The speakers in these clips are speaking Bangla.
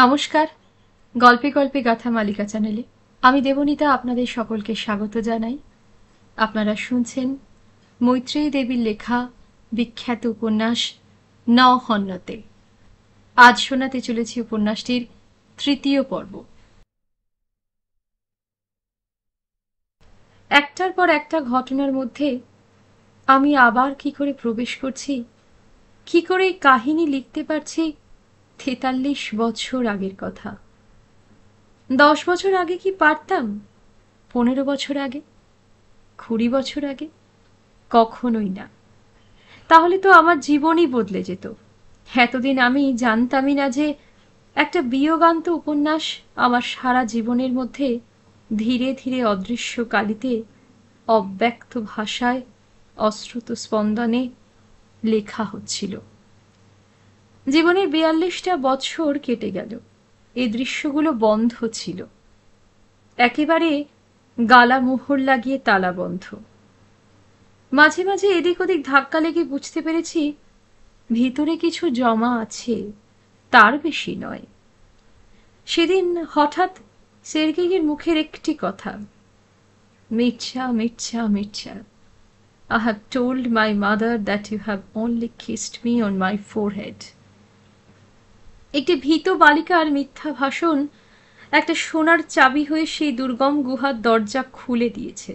নমস্কার, গল্পে গল্পে গাথা মালিকা চ্যানেলে আমি দেবনীতা আপনাদের সকলকে স্বাগত জানাই। আপনারা শুনছেন মৈত্রেয়ী দেবীর লেখা বিখ্যাত উপন্যাস ন হন্যতে। আজ শোনাতে চলেছি উপন্যাসটির তৃতীয় পর্ব। একটার পর একটা ঘটনার মধ্যে আমি আবার কি করে প্রবেশ করছি, কি করে এই কাহিনী লিখতে পারছি ৪৩ বছর আগের কথা। ১০ বছর আগে কি পারতাম? ১৫ বছর আগে? ২০ বছর আগে? কখনোই না। তাহলে তো আমার জীবনই বদলে যেত। এতদিন আমি জানতামই না যে একটা বিয়োগান্ত উপন্যাস আমার সারা জীবনের মধ্যে ধীরে ধীরে অদৃশ্য কালিতে, অব্যক্ত ভাষায়, অশ্রুত স্পন্দনে লেখা হচ্ছিল। জীবনের ৪২টা বছর কেটে গেল, এই দৃশ্যগুলো বন্ধ ছিল, একেবারে গালা মোহর লাগিয়ে তালা বন্ধ। মাঝে মাঝে এদিক ওদিক ধাক্কা লেগে বুঝতে পেরেছি ভিতরে কিছু জমা আছে, তার বেশি নয়। সেদিন হঠাৎ সের্গেইয়ের মুখের একটি কথা, Mirza Mirza Mirza, I have told my mother that you have only kissed me on my forehead. একটি ভীত বালিকার মিথ্যা ভাষণ একটা সোনার চাবি হয়ে সেই দুর্গম গুহার দরজা খুলে দিয়েছে।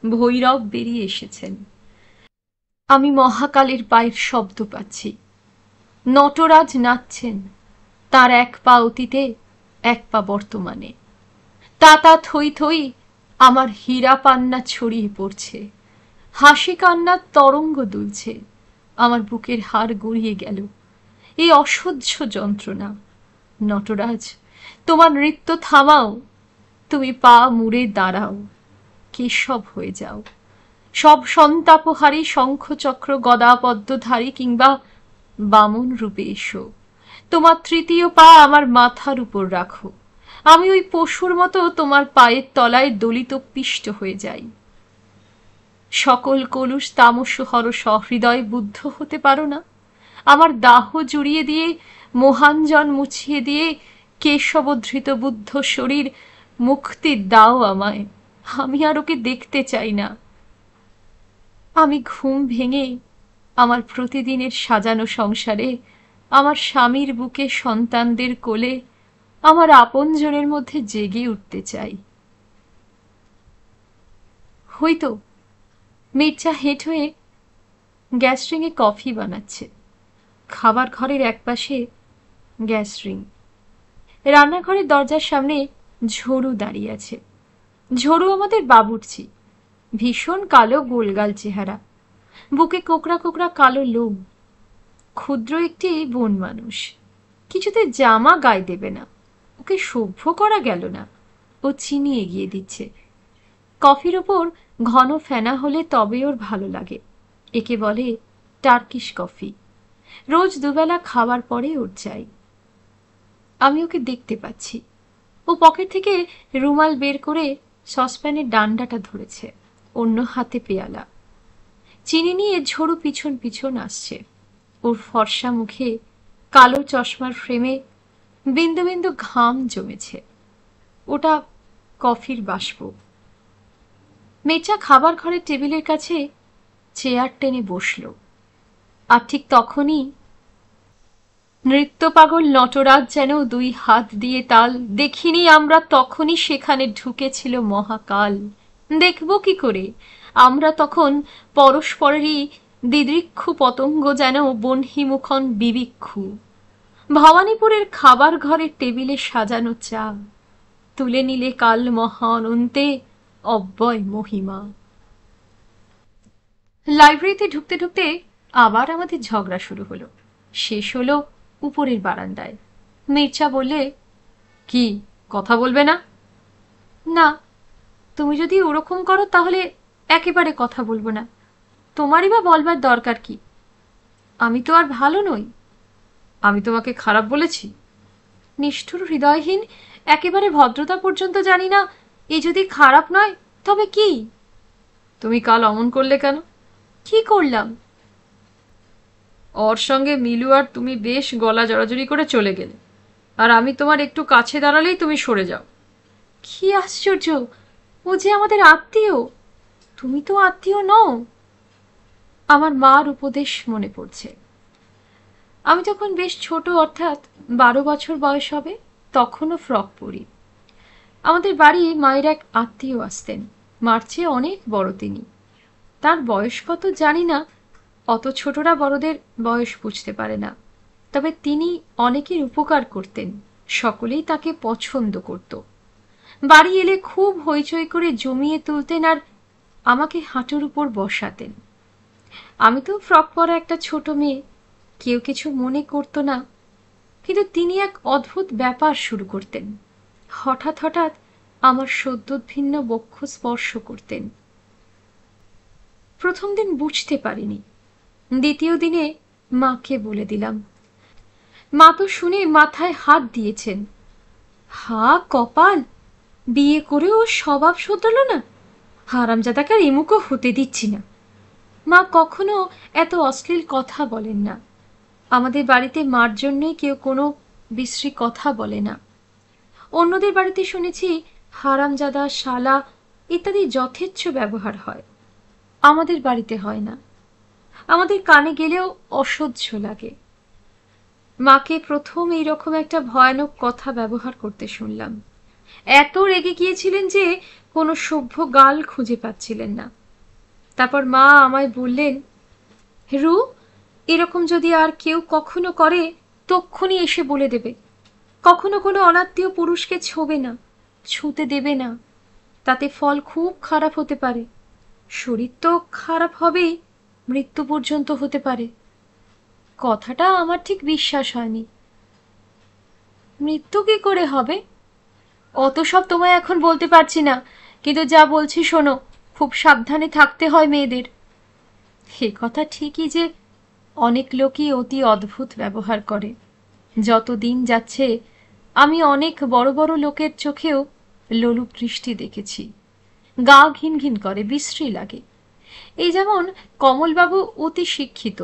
ভৈরব বেরিয়ে এসেছেন। আমি মহাকালের পায়ের শব্দ পাচ্ছি। নটরাজ নাচছেন, তার এক পা অতীতে, এক পা বর্তমানে। তাতা থই থই আমার হীরা পান্না ছড়িয়ে পড়ছে। হাসি কান্নার তরঙ্গ দুলছে। আমার বুকের হাড় গড়িয়ে গেল। এই অসহ্য যন্ত্রণা। নটরাজ, তোমার নৃত্য থামাও, তুমি পা মুড়ে দাঁড়াও, কেশব হয়ে যাও। সব সন্তাপহারী শঙ্খচক্র গদা পদ্মধারী কিংবা বামন রূপে এসো। তোমার তৃতীয় পা আমার মাথার উপর রাখো। আমি ওই পশুর মতো তোমার পায়ের তলায় দলিত পিষ্ট হয়ে যাই। সকল কলুষ তামস হর সহৃদয় বুদ্ধ হতে পারো না? আমার দাহ জুড়িয়ে দিয়ে, মোহাঞ্জন মুছিয়ে দিয়ে কেশবধৃত বুদ্ধ শরীর মুক্তি দাও আমায়। আমি আর ওকে দেখতে চাই না। আমি ঘুম ভেঙে আমার প্রতিদিনের সাজানো সংসারে, আমার স্বামীর বুকে, সন্তানদের কোলে, আমার আপনজনের মধ্যে জেগে উঠতে চাই। হয়তো মির্জা হেঁট হয়ে গ্যাস রিংয়ে কফি বানাচ্ছে। খাবার ঘরের একপাশে গ্যাস রিং। রান্নাঘরের দরজার সামনে ঝড়ু দাঁড়িয়ে আছে। ঝড়ু আমাদের বাবুর্চি। ভীষণ কালো গোলগাল চেহারা, বুকে কোকড়া কোকড়া কালো লোম। ক্ষুদ্র একটি বন মানুষ। কিছুতে জামা গায়ে দেবে না, ওকে সভ্য করা গেল না। ও চিনি এগিয়ে দিচ্ছে। কফির ওপর ঘন ফেনা হলে তবে ওর ভালো লাগে। একে বলে টার্কিশ কফি। রোজ দুবেলা খাওয়ার পরে ওর চাই। আমি ওকে দেখতে পাচ্ছি। ও পকেট থেকে রুমাল বের করে সসপ্যানের ডান্ডাটা ধরেছে, অন্য হাতে পেয়ালা। চিনি নিয়ে ঝড়ু পিছন পিছন আসছে। ওর ফর্সা মুখে কালো চশমার ফ্রেমে বিন্দু বিন্দু ঘাম জমেছে। ওটা কফির বাষ্প। মেচা খাবার ঘরের টেবিলের কাছে চেয়ার টেনে বসল। আর ঠিক তখনই নৃত্য পাগল নটরাজ যেন দুই হাত দিয়ে তাল, দেখিনি আমরা তখনই সেখানে ঢুকেছিল মহাকাল। দেখব কি করে আমরা তখন পরস্পরেরই দিদৃক্ষু পতঙ্গ, যেন বহ্নিমুখন বিবিক্ষু। ভবানীপুরের খাবার ঘরের টেবিলে সাজানো চা তুলে নিলে কাল মহা অনন্তে অব্যয় মহিমা। লাইব্রেরিতে ঢুকতে ঢুকতে আবার আমাদের ঝগড়া শুরু হলো। শেষ হলো উপরের বারান্দায়। মির্জা বললে, কি কথা বলবে না? না, তুমি যদি ওরকম করো তাহলে একেবারে কথা বলবো না। তোমারই বা বলবার দরকার কি? আমি তো আর ভালো নই। আমি তোমাকে খারাপ বলেছি? নিষ্ঠুর হৃদয়হীন, একেবারে ভদ্রতা পর্যন্ত জানি না, এ যদি খারাপ নয় তবে কি? তুমি কাল অমন করলে কেন? কি করলাম? ওর সঙ্গে মিলু আর তুমি বেশ গলা জড়াজড়ি করে চলে গেলে। আর আমি তোমার একটু কাছে দাঁড়ালেই তুমি সরে যাও। কি আশ্চর্য, ও যে আমাদের আত্মীয়। তুমি তো আত্মীয় নও। আমার মার উপদেশ মনে পড়ছে। আমি যখন বেশ ছোট, অর্থাৎ 12 বছর বয়স হবে, তখনও ফ্রক পরি। আমাদের বাড়ি মায়ের এক আত্মীয় আসতেন, মার চেয়ে অনেক বড় তিনি। তার বয়স কত জানি না, অত ছোটরা বড়দের বয়স বুঝতে পারে না। তবে তিনি অনেকের উপকার করতেন, সকলেই তাকে পছন্দ করত। বাড়ি এলে খুব হইচই করে জমিয়ে তুলতেন আর আমাকে হাঁটুর উপর বসাতেন। আমি তো ফ্রক পরা একটা ছোট মেয়ে, কেউ কিছু মনে করতো না। কিন্তু তিনি এক অদ্ভুত ব্যাপার শুরু করতেন। হঠাৎ হঠাৎ আমার সদ্যোদ্ভিন্ন বক্ষ স্পর্শ করতেন। প্রথম দিন বুঝতে পারিনি, দ্বিতীয় দিনে মাকে বলে দিলাম। মা তো শুনে মাথায় হাত দিয়েছেন। হা কপাল, বিয়ে করেও স্বভাব শোধরালো না। হারামজাদাকে আর এমুকও হতে দিচ্ছি না। মা কখনো এত অশ্লীল কথা বলেন না। আমাদের বাড়িতে মার জন্যই কেউ কোনো বিশ্রী কথা বলে না। অন্যদের বাড়িতে শুনেছি হারামজাদা, শালা ইত্যাদি যথেচ্ছ ব্যবহার হয়, আমাদের বাড়িতে হয় না। আমাদের কানে গেলেও অসহ্য লাগে। মাকে প্রথম এইরকম একটা ভয়ানক কথা ব্যবহার করতে শুনলাম। এত রেগে গিয়েছিলেন যে কোনো সভ্য গাল খুঁজে পাচ্ছিলেন না। তারপর মা আমায় বললেন, রু, এরকম যদি আর কেউ কখনো করে তক্ষুনি এসে বলে দেবে। কখনো কোনো অনাত্মীয় পুরুষকে ছোবে না, ছুঁতে দেবে না। তাতে ফল খুব খারাপ হতে পারে। শরীর তো খারাপ হবেই, মৃত্যু পর্যন্ত হতে পারে। কথাটা আমার ঠিক বিশ্বাস হয়নি। মৃত্যু কি করে হবে? অত সব তোমায় এখন বলতে পারছি না, কিন্তু যা বলছি শোনো, খুব সাবধানে থাকতে হয় মেয়েদের। এ কথা ঠিকই যে অনেক লোকই অতি অদ্ভুত ব্যবহার করে। যত দিন যাচ্ছে আমি অনেক বড় বড় লোকের চোখেও লোলুপ দৃষ্টি দেখেছি। গা ঘিন ঘিন করে, বিশ্রী লাগে। এই যেমন কমলবাবু অতি শিক্ষিত,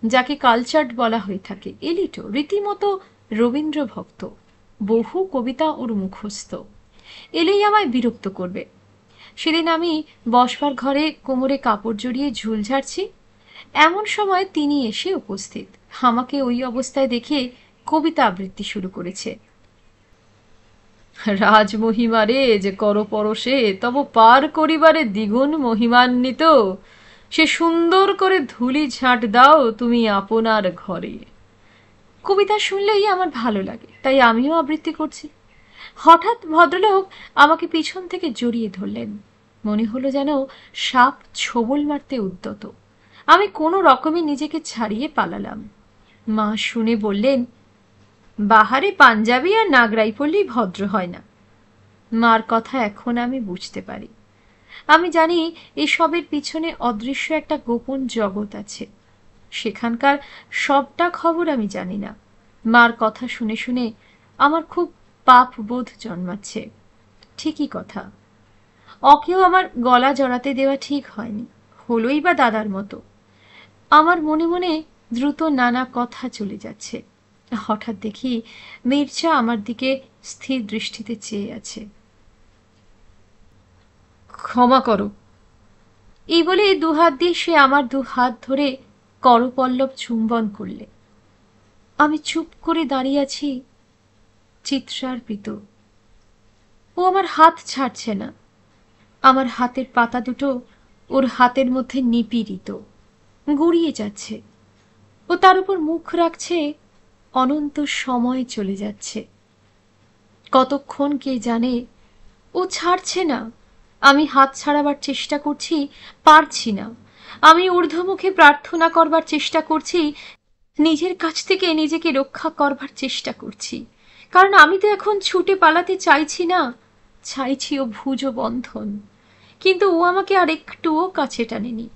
যাকে কালচার্ড বলা হয়ে থাকে, এলিটো, রীতিমতো রবীন্দ্র ভক্ত, বহু কবিতা ওর মুখস্থ। এলেই আমায় বিরক্ত করবে। সেদিন আমি বসবার ঘরে কোমরে কাপড় জড়িয়ে ঝুল ঝাড়ছি, এমন সময় তিনি এসে উপস্থিত। আমাকে ওই অবস্থায় দেখে কবিতা আবৃত্তি শুরু করেছে। রাজমহিমারে যে কর পরশে তব পার করিবারে দ্বিগুণ মহিমান্বিত, সে সুন্দর করে ধুলি ঝাঁট দাও তুমি আপনার ঘরে। কবিতা শুনলেই আমার ভালো লাগে, তাই আমিও আবৃত্তি করছি। হঠাৎ ভদ্রলোক আমাকে পিছন থেকে জড়িয়ে ধরলেন। মনে হলো যেন সাপ ছোবল মারতে উদ্যত। আমি কোনো রকমে নিজেকে ছাড়িয়ে পালালাম। মা শুনে বললেন, বাহারে পাঞ্জাবি আর নাগরাই পড়লেই ভদ্র হয় না। মার কথা এখন আমি বুঝতে পারি। আমি জানি এসবের পিছনে অদৃশ্য একটা গোপন জগৎ আছে। সেখানকার সবটা খবর আমি জানি না। মার কথা শুনে শুনে আমার খুব পাপ বোধ জন্মাচ্ছে। ঠিকই কথা, ওকেও আমার গলা জড়াতে দেওয়া ঠিক হয়নি, হলোই বা দাদার মতো। আমার মনে মনে দ্রুত নানা কথা চলে যাচ্ছে। হঠাৎ দেখি মির্জা আমার দিকে স্থির দৃষ্টিতে চেয়ে আছে। ক্ষমা করো, এই বলে দুহাত দিয়ে সে আমার দুহাত ধরে করপল্লব চুম্বন করলে। আমি চুপ করে দাঁড়িয়ে আছি, চিত্রার্পিত। ও আমার হাত ছাড়ছে না। আমার হাতের পাতা দুটো ওর হাতের মধ্যে নিপীড়িত, গড়িয়ে যাচ্ছে। ও তার উপর মুখ রাখছে। অনন্ত সময় চলে যাচ্ছে, কতক্ষণ কে জানে। ও ছাড়ছে না। আমি হাত ছাড়াবার চেষ্টা করছি, পারছি না। আমি ঊর্ধ্বমুখে প্রার্থনা করবার চেষ্টা করছি, নিজের কাছ থেকে নিজেকে রক্ষা করবার চেষ্টা করছি। কারণ আমি তো এখন ছুটে পালাতে চাইছি না, চাইছি ও ভুজ বন্ধন। কিন্তু ও আমাকে আর একটুও কাছে টানেনি।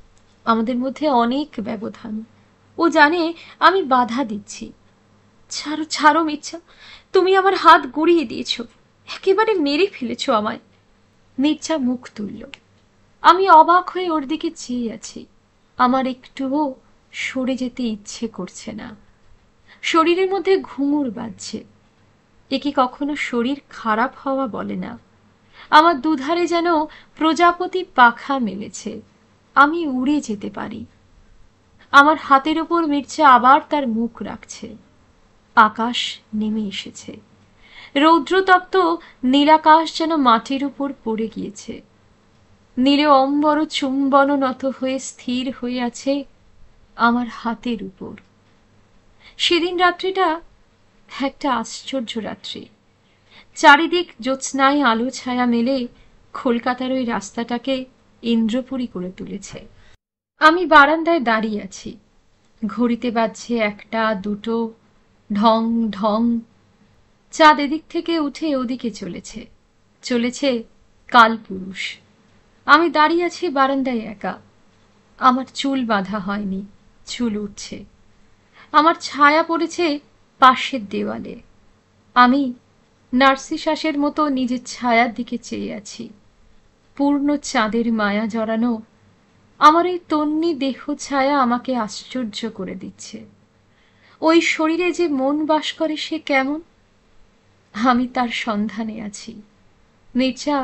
আমাদের মধ্যে অনেক ব্যবধান। ও জানে আমি বাধা দিচ্ছি। ছাড়ো ছাড়ো মির্জা, তুমি আমার হাত গড়িয়ে দিয়েছ, একেবারে মেরে ফেলেছ আমায়। মির্জা মুখ তুলল। আমি অবাক হয়ে ওর দিকে চেয়ে আছি। আমার একটুও সরে যেতে ইচ্ছে করছে না। শরীরের মধ্যে ঘুঙুর বাজছে। এ কি কখনো শরীর খারাপ হওয়া বলে না। আমার দুধারে যেন প্রজাপতি পাখা মেলেছে, আমি উড়ে যেতে পারি। আমার হাতের উপর মির্জা আবার তার মুখ রাখছে। আকাশ নেমে এসেছে, রৌদ্রতপ্ত নীলাকাশ যেন মাটির উপর পড়ে গিয়েছে। নীলে অম্বর চুম্বন নত হয়ে স্থির হয়ে আছে আমার হাতের উপর। সেদিন রাত্রিটা একটা আশ্চর্য রাত্রি। চারিদিক জ্যোৎস্নায় আলো ছায়া মেলে কলকাতার ওই রাস্তাটাকে ইন্দ্রপুরী করে তুলেছে। আমি বারান্দায় দাঁড়িয়ে আছি, ঘড়িতে বাজছে 1টা 2টো, ঢং ঢং। চাঁদ এদিক থেকে উঠে ওদিকে চলেছে, চলেছে কালপুরুষ। আমি দাঁড়িয়ে আছি বারান্দায় একা। আমার চুল বাঁধা হয়নি, চুল উঠছে। আমার ছায়া পড়েছে পাশের দেওয়ালে। আমি নার্সিসাসের মতো নিজের ছায়ার দিকে চেয়ে আছি। পূর্ণ চাঁদের মায়া জড়ানো আমার এই তন্নি দেহ ছায়া আমাকে আশ্চর্য করে দিচ্ছে। ওই শরীরে যে মন বাস করে সে কেমন, আমি তার সন্ধানে আছি। মির্জা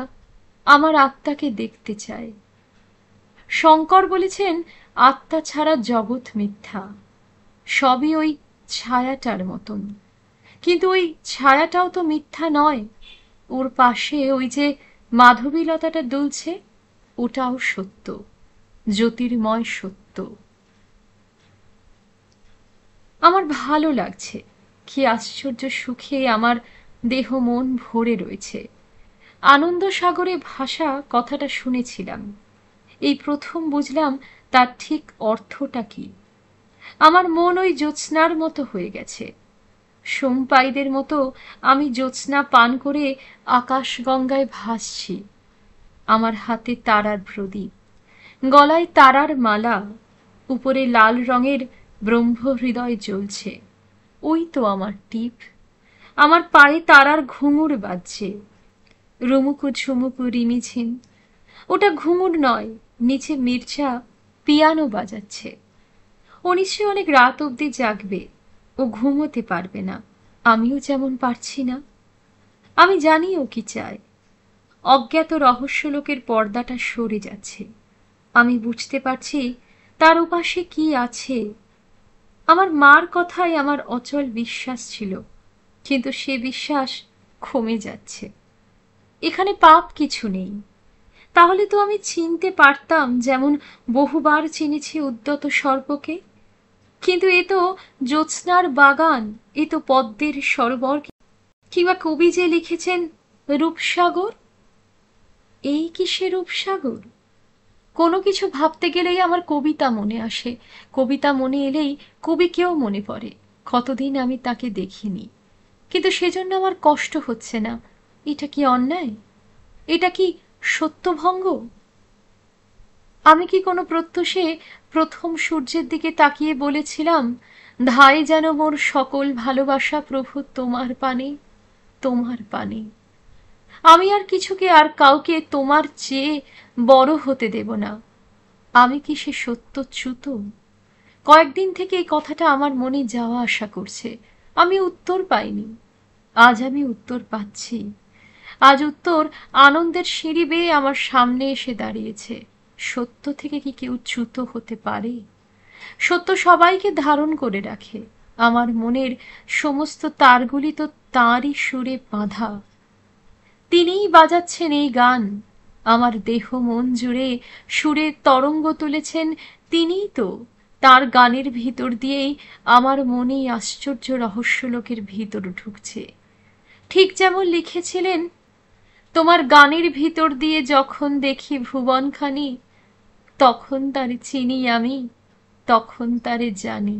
আমার আত্মাকে দেখতে চায়। শঙ্কর বলেছেন আত্মা ছাড়া জগৎ মিথ্যা, সবই ওই ছায়াটার মতন। কিন্তু ওই ছায়াটাও তো মিথ্যা নয়। ওর পাশে ওই যে মাধবীলতাটা দুলছে, ওটাও সত্য, জ্যোতির্ময় সত্য। আমার ভালো লাগছে, কি আশ্চর্য সুখে আমার দেহ মন ভরে রয়েছে। আনন্দ সাগরে ভাষা কথাটা শুনেছিলাম, এই প্রথম বুঝলাম তার ঠিক অর্থটা কি। আমার মন ওই জ্যোৎস্নার মতো হয়ে গেছে। সোমপাইদের মতো আমি জ্যোৎস্না পান করে আকাশ গঙ্গায় ভাসছি। আমার হাতে তারার প্রদীপ, গলায় তারার মালা, উপরে লাল রঙের ব্রহ্মহৃদয় জ্বলছে। ওই তো আমার টিপ। আমার পায়ে তারার ঘুঙুর বাজছে, রুমুকু ঝুমুকু রিমিঝিম। ওটা ঘুঙুর নয়, নিচে মির্জা পিয়ানো বাজাচ্ছে। ও নিশ্চয়ই অনেক রাত অবধি জাগবে, ও ঘুমোতে পারবে না, আমিও যেমন পারছি না। আমি জানি ও কি চায়। অজ্ঞাত রহস্যলোকের পর্দাটা সরে যাচ্ছে, আমি বুঝতে পারছি তার ওপাশে কি আছে। আমার মার কথায় আমার অচল বিশ্বাস ছিল, কিন্তু সে বিশ্বাস কমে যাচ্ছে। এখানে পাপ কিছু নেই, তাহলে তো আমি চিনতে পারতাম, যেমন বহুবার চিনেছি উদ্যত সর্পকে। কিন্তু এ তো জ্যোৎস্নার বাগান, এ তো পদ্মের সরোবর। কিংবা কবি যে লিখেছেন রূপসাগর, এই কি সে রূপসাগর? কোনো কিছু ভাবতে গেলেই আমার কবিতা মনে আসে, কবিতা মনে এলেই কবিকেও মনে পড়ে। কতদিন আমি তাকে দেখিনি, কিন্তু সেজন্য আমার কষ্ট হচ্ছে না। এটা কি অন্যায়? এটা কি সত্যভঙ্গ? আমি কি কোনো প্রত্যুষে প্রথম সূর্যের দিকে তাকিয়ে বলেছিলাম, ধায় যেন মোর সকল ভালোবাসা প্রভু তোমার পানে, তোমার পানে। আমি আর কিছুকে আর কাউকে তোমার চেয়ে বড় হতে দেব না। আমি কি সে সত্যচ্যুত? কয়েকদিন থেকে এই কথাটা আমার মনে যাওয়া আসা করছে, আমি উত্তর পাইনি। আজ আমি উত্তর পাচ্ছি। আজ উত্তর আনন্দের সিঁড়ি বেয়ে আমার সামনে এসে দাঁড়িয়েছে। সত্য থেকে কি কেউ চ্যুত হতে পারে? সত্য সবাইকে ধারণ করে রাখে। আমার মনের সমস্ত তারগুলি তো তাঁরই সুরে বাঁধা। তিনিই বাজাচ্ছেন এই গান। আমার দেহ মন জুড়ে সুরের তরঙ্গ তুলেছেন তিনিই তো। তার গানের ভিতর দিয়েই আমার মনে আশ্চর্য রহস্যলোকের ভিতর ঢুকছে। ঠিক যেমন লিখেছিলেন, তোমার গানের ভিতর দিয়ে যখন দেখি ভুবনখানি, তখন তারে চিনি আমি, তখন তারে জানি।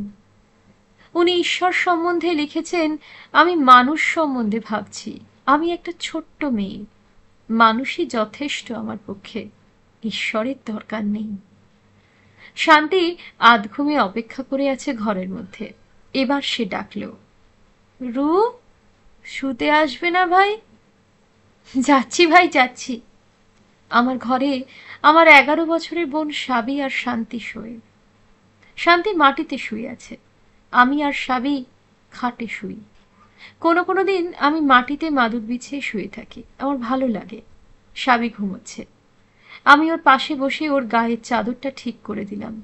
উনি ঈশ্বর সম্বন্ধে লিখেছেন, আমি মানুষ সম্বন্ধে ভাবছি। আমি একটা ছোট্ট মেয়ে, মানুষই যথেষ্ট আমার পক্ষে, ঈশ্বরের দরকার নেই। শান্তি আধঘুমে অপেক্ষা করে আছে ঘরের মধ্যে। এবার সে ডাকল, রূপ, শুতে আসবে না ভাই? যাচ্ছি ভাই, যাচ্ছি। আমার ঘরে আমার 11 বছরের বোন সাবি আর শান্তি শোয়। শান্তি মাটিতে শুয়ে আছে, আমি আর সাবি খাটে শুই। কোনো কোনো দিন আমি মাটিতে মাদুর বিছিয়ে শুয়ে থাকি, আমার ভালো লাগে। স্বামী ঘুমোচ্ছে, আমি ওর পাশে বসে ওর গায়ের চাদরটা ঠিক করে দিলাম।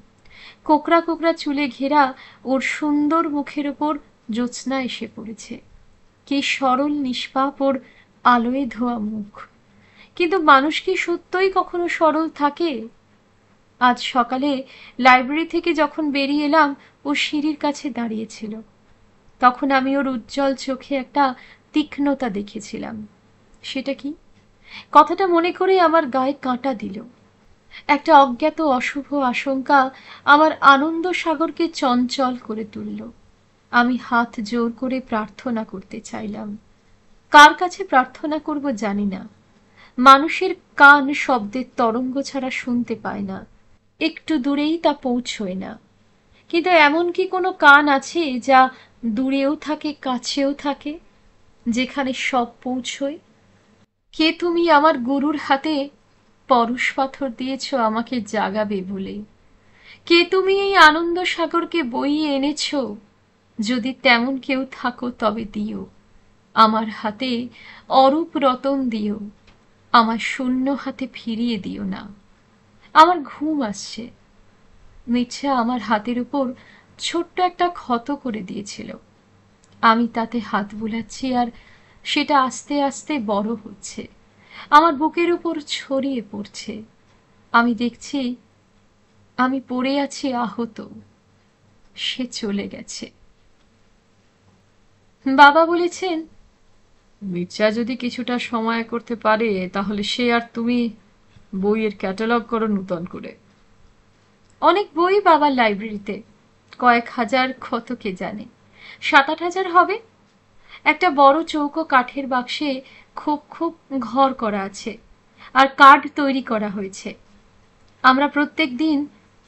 কোকড়া কোকড়া চুলে ঘেরা ওর সুন্দর মুখের ওপর জ্যোৎস্না এসে পড়েছে। কি সরল নিষ্পাপ ওর আলোয় ধোয়া মুখ! কিন্তু মানুষ কি সত্যই কখনো সরল থাকে? আজ সকালে লাইব্রেরি থেকে যখন বেরিয়ে এলাম, ও সিঁড়ির কাছে দাঁড়িয়েছিল। তখন আমি ওর উজ্জ্বল চোখে একটা তীক্ষ্ণতা দেখেছিলাম। সেটা কি? কথাটা মনে করে আমার গায়ে কাঁটা দিল। একটা অজ্ঞাত অশুভ আশঙ্কা আমার আনন্দ সাগরকে চঞ্চল করে তুলল। আমি হাত জোর করে প্রার্থনা করতে চাইলাম। কার কাছে প্রার্থনা করব জানি না। মানুষের কান শব্দের তরঙ্গ ছাড়া শুনতে পায় না, একটু দূরেই তা পৌঁছয় না। কিন্তু এমন কি কোনো কান আছে যা দূরেও থাকে কাছেও থাকে, যেখানে সব পৌঁছয়? কে তুমি আমার গুরুর হাতে পরশ পাথর দিয়েছ আমাকে জাগাবে বলে? কে তুমি এই আনন্দ সাগরকে বইয়ে এনেছ? যদি তেমন কেউ থাকো তবে দিও, আমার হাতে অরূপ রতন দিও, আমার শূন্য হাতে ফিরিয়ে দিও না। আমার ঘুম আসছে। মির্জা আমার হাতের উপর ছোট্ট একটা ক্ষত করে দিয়েছিল। আমি তাতে হাত বুলাচ্ছি, আর সেটা আস্তে আস্তে বড় হচ্ছে, আমার বুকের উপর ছড়িয়ে পড়ছে। আমি দেখছি আমি পড়ে আছি আহত। সে চলে গেছে। বাবা বলেছেন, মির্জা যদি কিছুটা সময় করতে পারে তাহলে সে আর তুমি বইয়ের ক্যাটালগ করো নূতন করে। অনেক বই বাবার লাইব্রেরিতে, কয়েক হাজার, কত কে জানে, 7-8 হাজার হবে। একটা বড় চৌকো কাঠের বাক্সে খুব খুব ঘর করা আছে, আর কার্ড তৈরি করা হয়েছে। আমরা প্রত্যেক দিন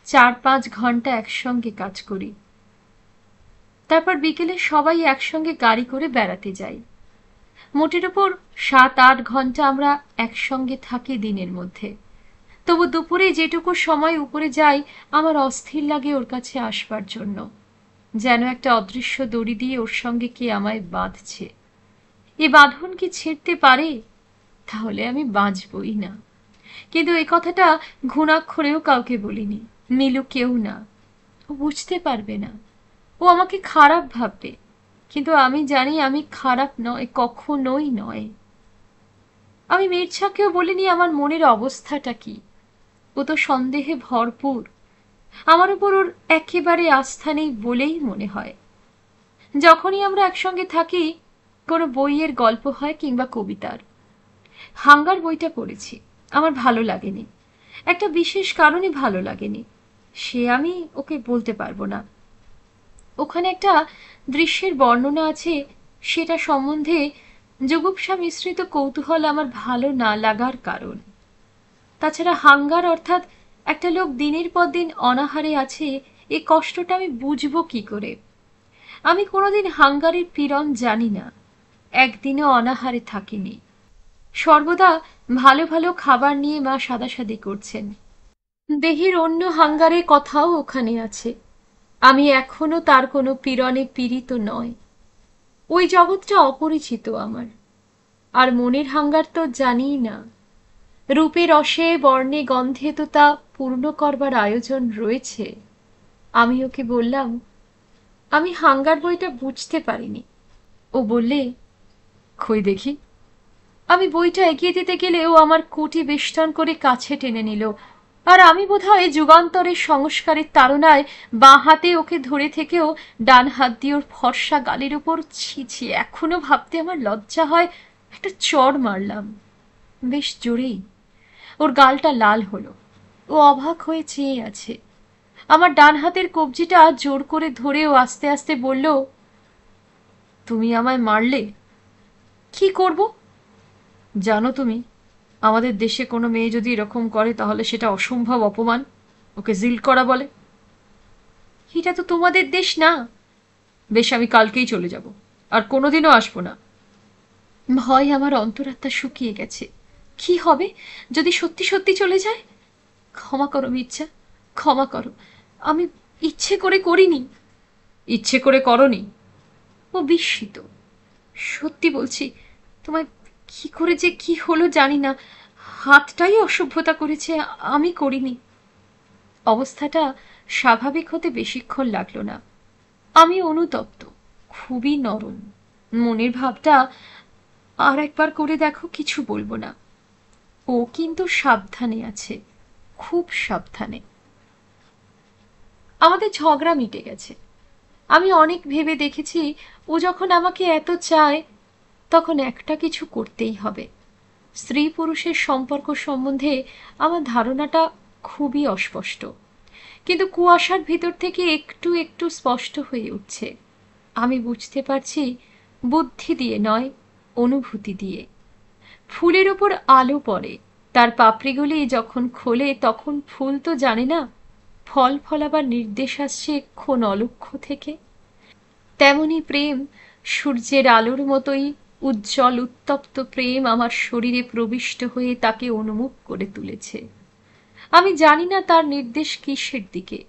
4-5 ঘন্টা একসঙ্গে কাজ করি। তারপর বিকেলে সবাই একসঙ্গে গাড়ি করে বেড়াতে যাই। মোটের উপর 7-8 ঘন্টা আমরা একসঙ্গে থাকি দিনের মধ্যে। তবু দুপুরে যেটুকু সময় উপরে যাই, আমার অস্থির লাগে ওর কাছে আসবার জন্য, যেন একটা অদৃশ্য দড়ি দিয়ে ওর সঙ্গে কে আমায় বাঁধছে। এ বাঁধন কি ছিঁড়তে পারে? তাহলে আমি বাঁচবই না। কিন্তু এই কথাটা ঘুণাক্ষরেও কাউকে বলিনি, নীলু কেউ না। ও বুঝতে পারবে না, ও আমাকে খারাপ ভাববে। কিন্তু আমি জানি আমি খারাপ নয়, কখনোই নয়। আমি মির্জাকেও বলিনি আমার মনের অবস্থাটা কি। ও তো সন্দেহে ভরপুর। আমার উপর ওর একেবারে আস্থা নেই বলেই মনে হয়। যখনই আমরা একসঙ্গে থাকি, কোনো বইয়ের গল্প হয় কিংবা কবিতার। হাঙ্গার বইটা পড়েছি, আমার ভালো লাগেনি। একটা বিশেষ কারণে ভালো লাগেনি, সে আমি ওকে বলতে পারবো না। ওখানে একটা দৃশ্যের বর্ণনা আছে, সেটা সম্বন্ধে জুগুপ্সা মিশ্রিত কৌতূহল আমার ভালো না লাগার কারণ। তাছাড়া হাঙ্গার অর্থাৎ একটা লোক দিনের পর দিন অনাহারে আছে, এ কষ্টটা আমি বুঝবো কি করে? আমি কোনোদিন হাঙ্গারের পীড়ন জানি না, একদিনও অনাহারে থাকিনি। সর্বদা ভালো ভালো খাবার নিয়ে মা সাদাসাদি করছেন। দেহের অন্য হাঙ্গারের কথাও ওখানে আছে। আমি এখনো তার কোনো পীড়নে পীড়িত নয়। ওই জগৎটা অপরিচিত আমার। আর মনের হাঙ্গার তো জানিই না। রূপে রসে বর্ণে গন্ধে তো তা পূর্ণ করবার আয়োজন রয়েছে। আমি ওকে বললাম, আমি হাঙ্গার বইটা বুঝতে পারিনি। ও বললে, খই দেখি। আমি বইটা এগিয়ে দিতে গেলে ও আমার কুটি বেষ্টন করে কাছে টেনে নিল, আর আমি বোধহয় যুগান্তরের সংস্কারের তাড়নায় বাঁ হাতে ওকে ধরে থেকেও ডান হাত দিয়ে ওর ফর্সা গালের উপর, ছি ছি, এখনো ভাবতে আমার লজ্জা হয়, একটা চড় মারলাম, বেশ জোরেই। ওর গালটা লাল হলো। ও অবাক হয়ে চেয়ে আছে। আমার ডান হাতের কবজিটা জোর করে ধরে ও আস্তে আস্তে বলল, তুমি আমায় মারলে। কি করব? জানো তুমি, আমাদের দেশে কোনো মেয়ে যদি এরকম করে তাহলে সেটা অসম্ভব অপমান, ওকে জিল করা বলে। এটা তো তোমাদের দেশ না। বেশ, আমি কালকেই চলে যাব, আর কোনোদিনও আসবো না। ভয় আমার অন্তরাত্মা শুকিয়ে গেছে। কি হবে যদি সত্যি সত্যি চলে যায়? ক্ষমা করো মির্জা, ক্ষমা করো, আমি ইচ্ছে করে করিনি। ইচ্ছে করে করনি? ও বিস্মিত। সত্যি বলছি, তোমায় কি করে যে কি হলো জানি না, হাতটাই অসভ্যতা করেছে, আমি করিনি। অবস্থাটা স্বাভাবিক হতে বেশিক্ষণ লাগলো না। আমি অনুতপ্ত, খুবই নরম। মনের ভাবটা, আর একবার করে দেখো, কিছু বলবো না। ও কিন্তু সাবধানে আছে, খুব সাবধানে। আমাদের ঝগড়া মিটে গেছে। আমি অনেক ভেবে দেখেছি, ও যখন আমাকে এত চায়, তখন একটা কিছু করতেই হবে। স্ত্রী পুরুষের সম্পর্ক সম্বন্ধে আমার ধারণাটা খুবই অস্পষ্ট, কিন্তু কুয়াশার ভিতর থেকে একটু একটু স্পষ্ট হয়ে উঠছে। আমি বুঝতে পারছি, বুদ্ধি দিয়ে নয়, অনুভূতি দিয়ে। ফুলের ওপর আলো পড়ে, তার পাপড়িগুলি যখন খোলে তখন ফুল তো জানে না ফল ফলাবার নির্দেশ আসছে কোন অলক্ষ্য থেকে। তেমনি প্রেম, সূর্যের আলোর মতোই উজ্জ্বল উত্তপ্ত প্রেম আমার শরীরে প্রবিষ্ট হয়ে তাকে উন্মুখ করে তুলেছে। আমি জানি না তার নির্দেশ কিসের দিকে।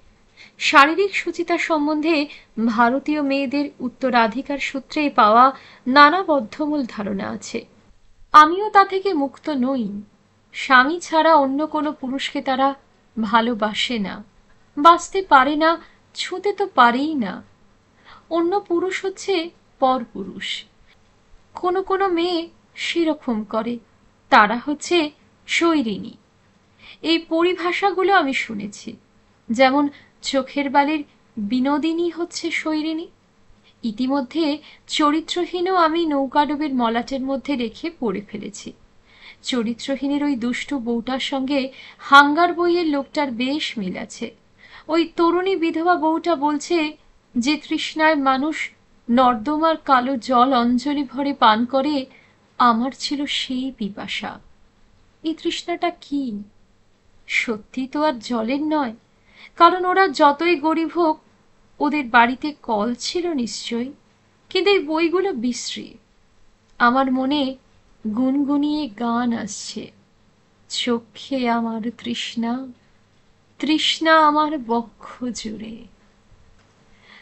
শারীরিক শুচিতা সম্বন্ধে ভারতীয় মেয়েদের উত্তরাধিকার সূত্রে পাওয়া নানা বদ্ধমূল ধারণা আছে। আমিও তা থেকে মুক্ত নই। স্বামী ছাড়া অন্য কোনো পুরুষকে তারা ভালোবাসে না, বাসতে পারে না, ছুঁতে তো পারেই না। অন্য পুরুষ হচ্ছে পরপুরুষ। কোনো কোনো মেয়ে সেরকম করে, তারা হচ্ছে শৈরিনী। এই পরিভাষাগুলো আমি শুনেছি। যেমন চোখের বালির বিনোদিনী হচ্ছে শৈরিনী। ইতিমধ্যে চরিত্রহীনও আমি নৌকাডুবির মলাটের মধ্যে রেখে পড়ে ফেলেছি। চরিত্রহীনের ওই দুষ্টু বউটার সঙ্গে হাঙ্গার বইয়ের লোকটার বেশ মিল আছে। ওই তরুণী বিধবা বউটা বলছে, যে তৃষ্ণায় মানুষ নর্দমার কালো জল অঞ্জলি ভরে পান করে, আমার ছিল সেই পিপাসা। এই তৃষ্ণাটা কি? সত্যি তো আর জলের নয়, কারণ ওরা যতই গরিব হোক, ওদের বাড়িতে কল ছিল নিশ্চয়ই। কিন্তু এই বইগুলো বিশ্রী। আমার মনে গুনগুনিয়ে গান আসছে, চোখে আমার তৃষ্ণা, তৃষ্ণা আমার বক্ষ জুড়ে।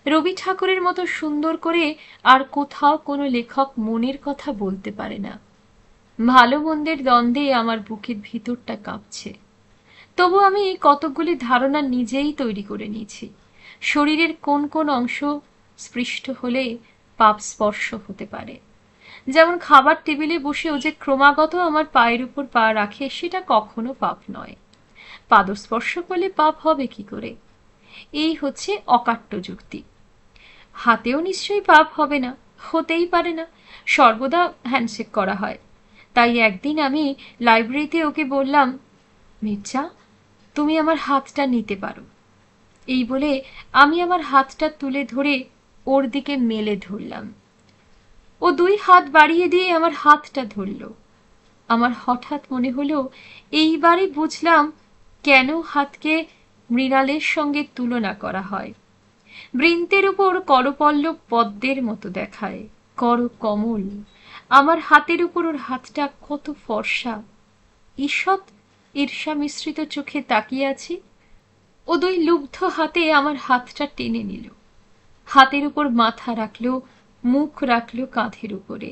রবি ঠাকুরের মতো সুন্দর করে আর কোথাও কোনো লেখক মনের কথা বলতে পারে না। ভালো মন্দের দ্বন্দ্বে আমার বুকের ভিতরটা কাঁপছে। তবু আমি কতকগুলি ধারণা নিজেই তৈরি করে নিয়েছি। শরীরের কোন কোন অংশ স্পৃষ্ট হলে পাপ স্পর্শ হতে পারে। যেমন খাবার টেবিলে বসে ও যে ক্রমাগত আমার পায়ের উপর পা রাখে, সেটা কখনো পাপ নয়। পাদস্পর্শ করলে পাপ হবে কি করে? এই হচ্ছে অকাট্য যুক্তি। হাতেও নিশ্চয়ই পাপ হবে না, হতেই পারে না, সর্বদা হ্যান্ডশেক করা হয়। তাই একদিন আমি লাইব্রেরিতে ওকে বললাম, মির্জা, তুমি আমার হাতটা নিতে পারো। এই বলে আমি আমার হাতটা তুলে ধরে ওর দিকে মেলে ধরলাম। ও দুই হাত বাড়িয়ে দিয়ে আমার হাতটা ধরল। আমার হঠাৎ মনে হলো, এইবারে বুঝলাম কেন হাতকে মৃণালের সঙ্গে তুলনা করা হয়। বৃন্তের উপর করপল্লব পদ্মের মতো দেখায়, কর কমল। আমার হাতের উপর ওর হাতটা কত ফর্সা। ঈষৎ ঈর্ষা মিশ্রিত চোখে তাকিয়ে আছি। ও দুই লুব্ধ হাতে আমার হাতটা টেনে নিল, হাতের উপর মাথা রাখল, মুখ রাখল কাঁধের উপরে।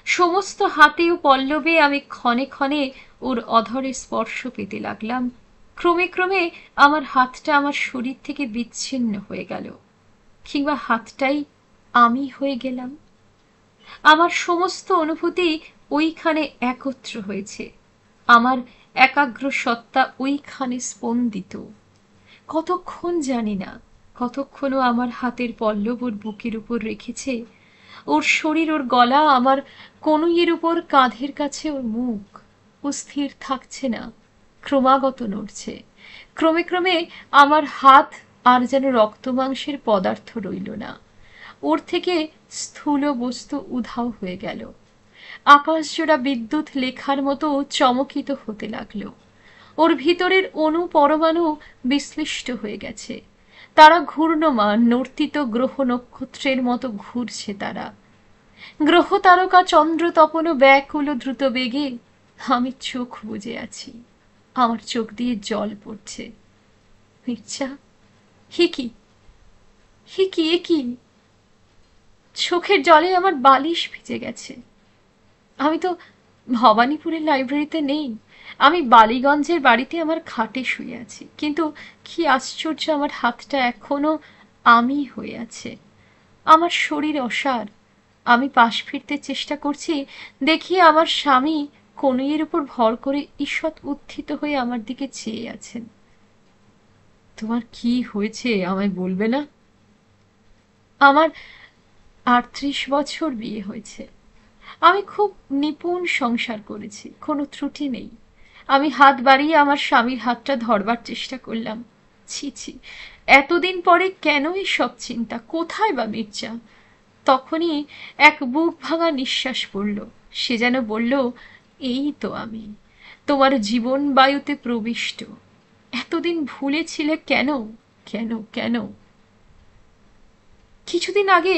সমস্ত হাতে ও পল্লবে আমি ক্ষণে ক্ষণে ওর অধরে স্পর্শ পেতে লাগলাম। ক্রমে ক্রমে আমার হাতটা আমার শরীর থেকে বিচ্ছিন্ন হয়ে গেল, কিংবা হাতটাই আমি হয়ে গেলাম। আমার সমস্ত অনুভূতি ওইখানে একত্র হয়েছে, আমার একাগ্র সত্তা ওইখানে স্পন্দিত। কতক্ষণ জানি না, কতক্ষণও আমার হাতের পল্লব ওর বুকের উপর রেখেছে, ওর শরীর, ওর গলা আমার কনুইয়ের উপর, কাঁধের কাছে ওর মুখ। ও স্থির থাকছে না, ক্রমাগত নড়ছে। ক্রমে ক্রমে আমার হাত আর যেন রক্ত মাংসের পদার্থ রইল না, ওর থেকে স্থূল বস্তু উধাও হয়ে গেল। আকাশজোড়া বিদ্যুৎ লেখার মতো চমকিত হতে লাগলো। ওর ভিতরের অণু পরমাণু বিশ্লিষ্ট হয়ে গেছে, তারা ঘূর্ণমান নর্তিত গ্রহ নক্ষত্রের মতো ঘুরছে। তারা গ্রহ তারকা চন্দ্র তপন ব্যাকুল দ্রুত বেগে। আমি চোখ বুজে আছি, আমার চোখ দিয়ে জল পড়ছে। মির্জা, হে কি, হে কি, এ কি? চোখের জলে আমার বালিশ ভিজে গেছে। আমি তো ভবানীপুরের লাইব্রেরিতে নেই, আমি বালিগঞ্জের বাড়িতে আমার খাটে শুয়ে আছি, কিন্তু কি আশ্চর্য, আমার হাতটা এখনো আমি হয়ে আছে। আমার শরীর অসাড়। আমি পাশ ফিরতে চেষ্টা করছি, দেখি আমার স্বামী কনুইয়ের উপর ভর করে ঈষৎ উত্থিত হয়ে আমার দিকে চেয়ে আছেন। তোমার কি হয়েছে আমায় বলবে না? আমার ৩৮ বছর বিয়ে হয়েছে। আমি খুব নিপুণ সংসার করেছি, কোনো ত্রুটি নেই। আমি হাত বাড়িয়ে আমার স্বামীর হাতটা ধরবার চেষ্টা করলাম। ছি ছি, এতদিন পরে কেন এসব চিন্তা, কোথায় বা মির্জা? তখনই এক বুক ভাঙা নিঃশ্বাস পড়ল। সে যেন বলল, এই তো আমি, তোমার জীবন বায়ুতে প্রবিষ্ট। এতদিন ভুলেছিলে কেন? কেন কেন? কিছুদিন আগে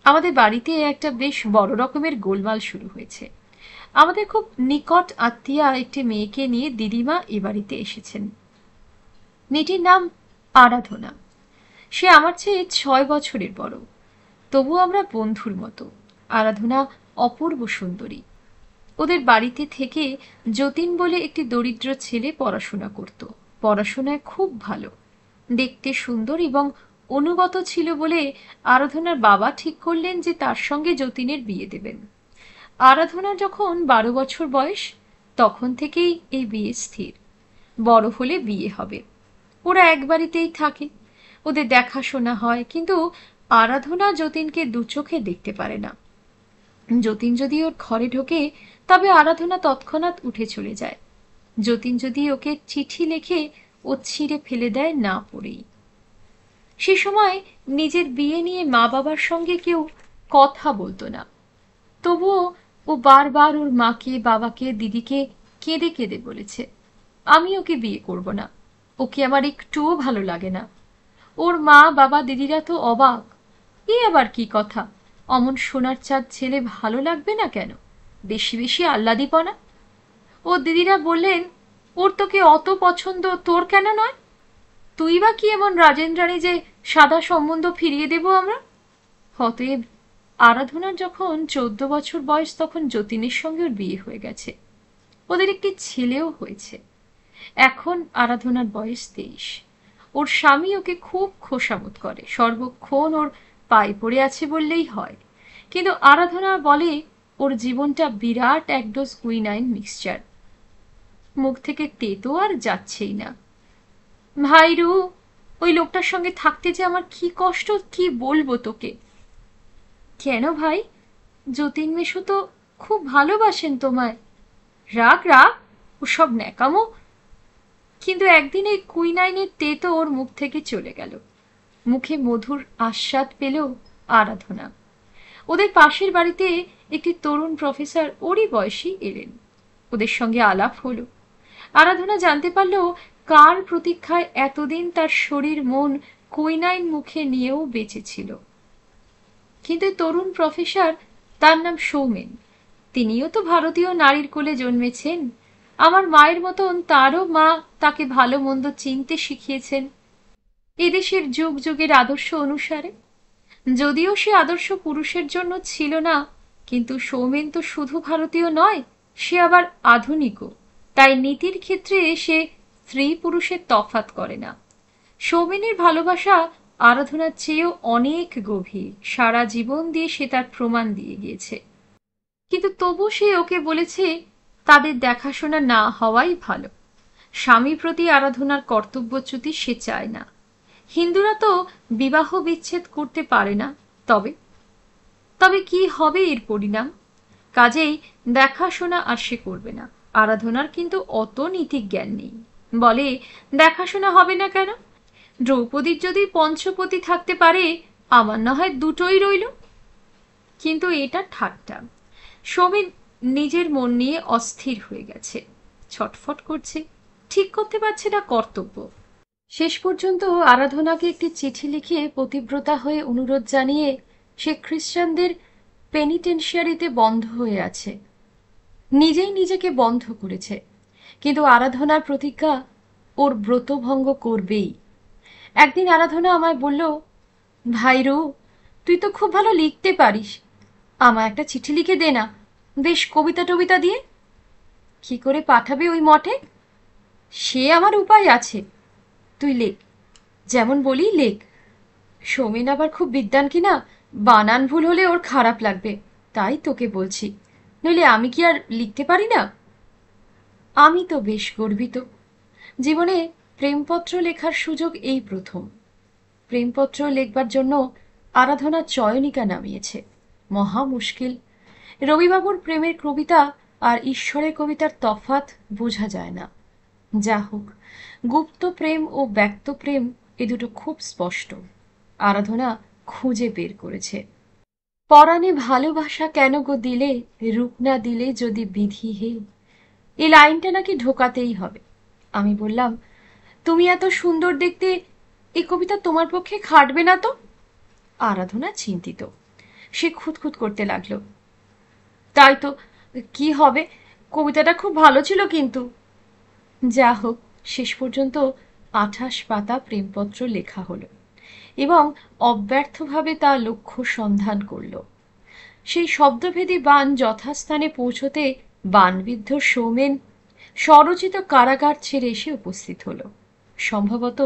আমাদের বাড়িতে একটা বেশ বড় রকমের গোলমাল শুরু হয়েছে। আমাদের খুব নিকট আত্মীয়া একটি মেয়েকে নিয়ে দিদিমা এ বাড়িতে এসেছেন। মেয়েটির নাম আরাধনা। সে আমার চেয়ে ৬ বছরের বড়, তবু আমরা বন্ধুর মতো। আরাধনা অপূর্ব সুন্দরী। ওদের বাড়িতে থেকে যতীন বলে একটি দরিদ্র ছেলে পড়াশোনা করত। পড়াশোনায় খুব ভালো, দেখতে সুন্দর এবং অনুগত ছিল বলে আরাধনার বাবা ঠিক করলেন যে তার সঙ্গে যতীনের বিয়ে দেবেন। আরাধনার যখন ১২ বছর বয়স, তখন থেকেই এই বিয়ে স্থির। বড় হলে বিয়ে হবে। ওরা এক বাড়িতেই থাকে, ওদের দেখাশোনা হয়, কিন্তু আরাধনা যতীনকে দু চোখে দেখতে পারে না। যতীন যদি ওর ঘরে ঢোকে, তবে আরাধনা তৎক্ষণাৎ উঠে চলে যায়। যতীন যদি ওকে চিঠি লেখে, ও ছিঁড়ে ফেলে দেয় না পড়েই। সে সময় নিজের বিয়ে নিয়ে মা বাবার সঙ্গে কেউ কথা বলতো না, তবুও ও বারবার ওর মাকে, বাবাকে, দিদিকে কেঁদে কেঁদে বলেছে, আমি ওকে বিয়ে করব না, ওকে আমার একটুও ভালো লাগে না। ওর মা, বাবা, দিদিরা তো অবাক। এ আবার কি কথা, অমন সোনার চাঁদ ছেলে ভালো লাগবে না কেন? বেশি বেশি আহ্লাদীপনা। ও দিদিরা বললেন, ওর তোকে অত পছন্দ, তোর কেন নয়? তুই বা কি এমন রাজেন্দ্রাণী যে সাদা সম্বন্ধ ফিরিয়ে দেব আমরা? অতএব আরাধনার যখন ১৪ বছর বয়স, তখন যতীনের সঙ্গে ওর বিয়ে হয়ে গেছে। ওদের একটি ছেলেও হয়েছে। এখন আরাধনার বয়স ২৩। ওর স্বামী ওকে খুব খোশামত করে, সর্বক্ষণ ওর পায়ে পড়ে আছে বললেই হয়। কিন্তু আরাধনা বলে ওর জীবনটা বিরাট এক ডোজ কুইনাইন মিক্সচার। মুখ থেকে তেতো আর যাচ্ছেই না। ভাইরু, ওই লোকটার সঙ্গে থাকতে যে আমার কি কষ্ট, কি বলবো তোকে। কেন ভাই? যতীন মেশো তো খুব ভালোবাসেন তোমায়। রাগ রাগ, ওসব ন্যাকামো। কিন্তু একদিন এই কুইনাইনের তেতো ওর মুখ থেকে চলে গেল। মুখে মধুর আস্বাদ পেল আরাধনা। ওদের পাশের বাড়িতে একটি তরুণ প্রফেসর ওরই বয়সী এলেন। ওদের সঙ্গে আলাপ হলো। আরাধনা জানতে পারল কার প্রতীক্ষায় এতদিন তার শরীর মন কুইনাইন মুখে নিয়েও বেঁচে ছিল। কিন্তু তরুণ প্রফেসর, তার নাম সৌমেন। তিনিও তো ভারতীয় নারীর কোলে জন্মেছেন। আমার মায়ের মতন তারও মা তাকে ভালো মন্দ চিনতে শিখিয়েছেন এদেশের যুগ যুগের আদর্শ অনুসারে। যদিও সে আদর্শ পুরুষের জন্য ছিল না, কিন্তু সৌমেন তো শুধু ভারতীয় নয়, সে আবার আধুনিকও। তাই নীতির ক্ষেত্রে সে স্ত্রী পুরুষের তফাৎ করে না। সৌমেনের ভালোবাসা আরাধনার চেয়েও অনেক গভীর। সারা জীবন দিয়ে সে তার প্রমাণ দিয়ে গিয়েছে। কিন্তু তবু সে ওকে বলেছে তাদের দেখাশোনা না হওয়াই ভালো। স্বামী প্রতি আরাধনার কর্তব্যচ্যুতি সে চায় না। হিন্দুরা তো বিবাহ বিচ্ছেদ করতে পারে না। তবে তবে কি হবে এর পরিণাম? কাজেই দেখাশোনা আর সে করবে না। আরাধনার কিন্তু অত নীতিক জ্ঞান নেই। বলে, দেখাশোনা হবে না কেন? দ্রৌপদীর যদি পঞ্চপতি থাকতে পারে, আমার না হয় দুটোই রইল। কিন্তু এটা ঠাট্টা। সৌমেন নিজের মন নিয়ে অস্থির হয়ে গেছে, ছটফট করছে, ঠিক করতে পারছে না কর্তব্য। শেষ পর্যন্ত আরাধনাকে একটি চিঠি লিখে পতিব্রতা হয়ে অনুরোধ জানিয়ে সে খ্রিস্টানদের পেনিটেনশিয়ারিতে বন্ধ হয়ে আছে। নিজেই নিজেকে বন্ধ করেছে, কিন্তু আরাধনার প্রতিজ্ঞা ওর ব্রতভঙ্গ করবেই। একদিন আরাধনা আমায় বলল, ভাইরু, তুই তো খুব ভালো লিখতে পারিস, আমার একটা চিঠি লিখে দে না, বেশ কবিতা টবিতা দিয়ে। কি করে পাঠাবে ওই মঠে? সে আমার উপায় আছে, তুই লেখ, যেমন বলি লেখ। সৌমেন আবার খুব বিদ্বান কিনা, বানান ভুল হলে ওর খারাপ লাগবে, তাই তোকে বলছি, নইলে আমি কি আর লিখতে পারি না? আমি তো বেশ গর্বিত, জীবনে প্রেমপত্র লেখার সুযোগ এই প্রথম। প্রেমপত্র লেখবার জন্য আরাধনা চয়নিকা নামিয়েছে, মহা মুশকিল। রবিবাবুর প্রেমের কবিতা আর ঈশ্বরের কবিতার তফাৎ বোঝা যায় না। যা হোক, গুপ্ত প্রেম ও ব্যক্ত প্রেম এ দুটো খুব স্পষ্ট, আরাধনা খুঁজে বের করেছে। পরাণে ভালোবাসা কেন গো দিলে, রূপ না দিলে যদি বিধি হে, এই লাইনটা নাকি ঢোকাতেই হবে। আমি বললাম, তুমি এত সুন্দর দেখতে, এই কবিতা তোমার পক্ষে খাটবে না তো? আরাধনা চিন্তিত, সে খুঁতখুত করতে লাগলো। তাই তো, কি হবে, কবিতাটা খুব ভালো ছিল কিন্তু। যা হোক, শেষ পর্যন্ত ২৮ পাতা প্রেমপত্র লেখা হলো এবং অব্যর্থভাবে তা লক্ষ্য সন্ধান করল। সেই শব্দভেদী বাণ যথাস্থানে পৌঁছতে বাণবিদ্ধ সৌমেন স্বরচিত কারাগার ছেড়ে এসে উপস্থিত হল। সম্ভবত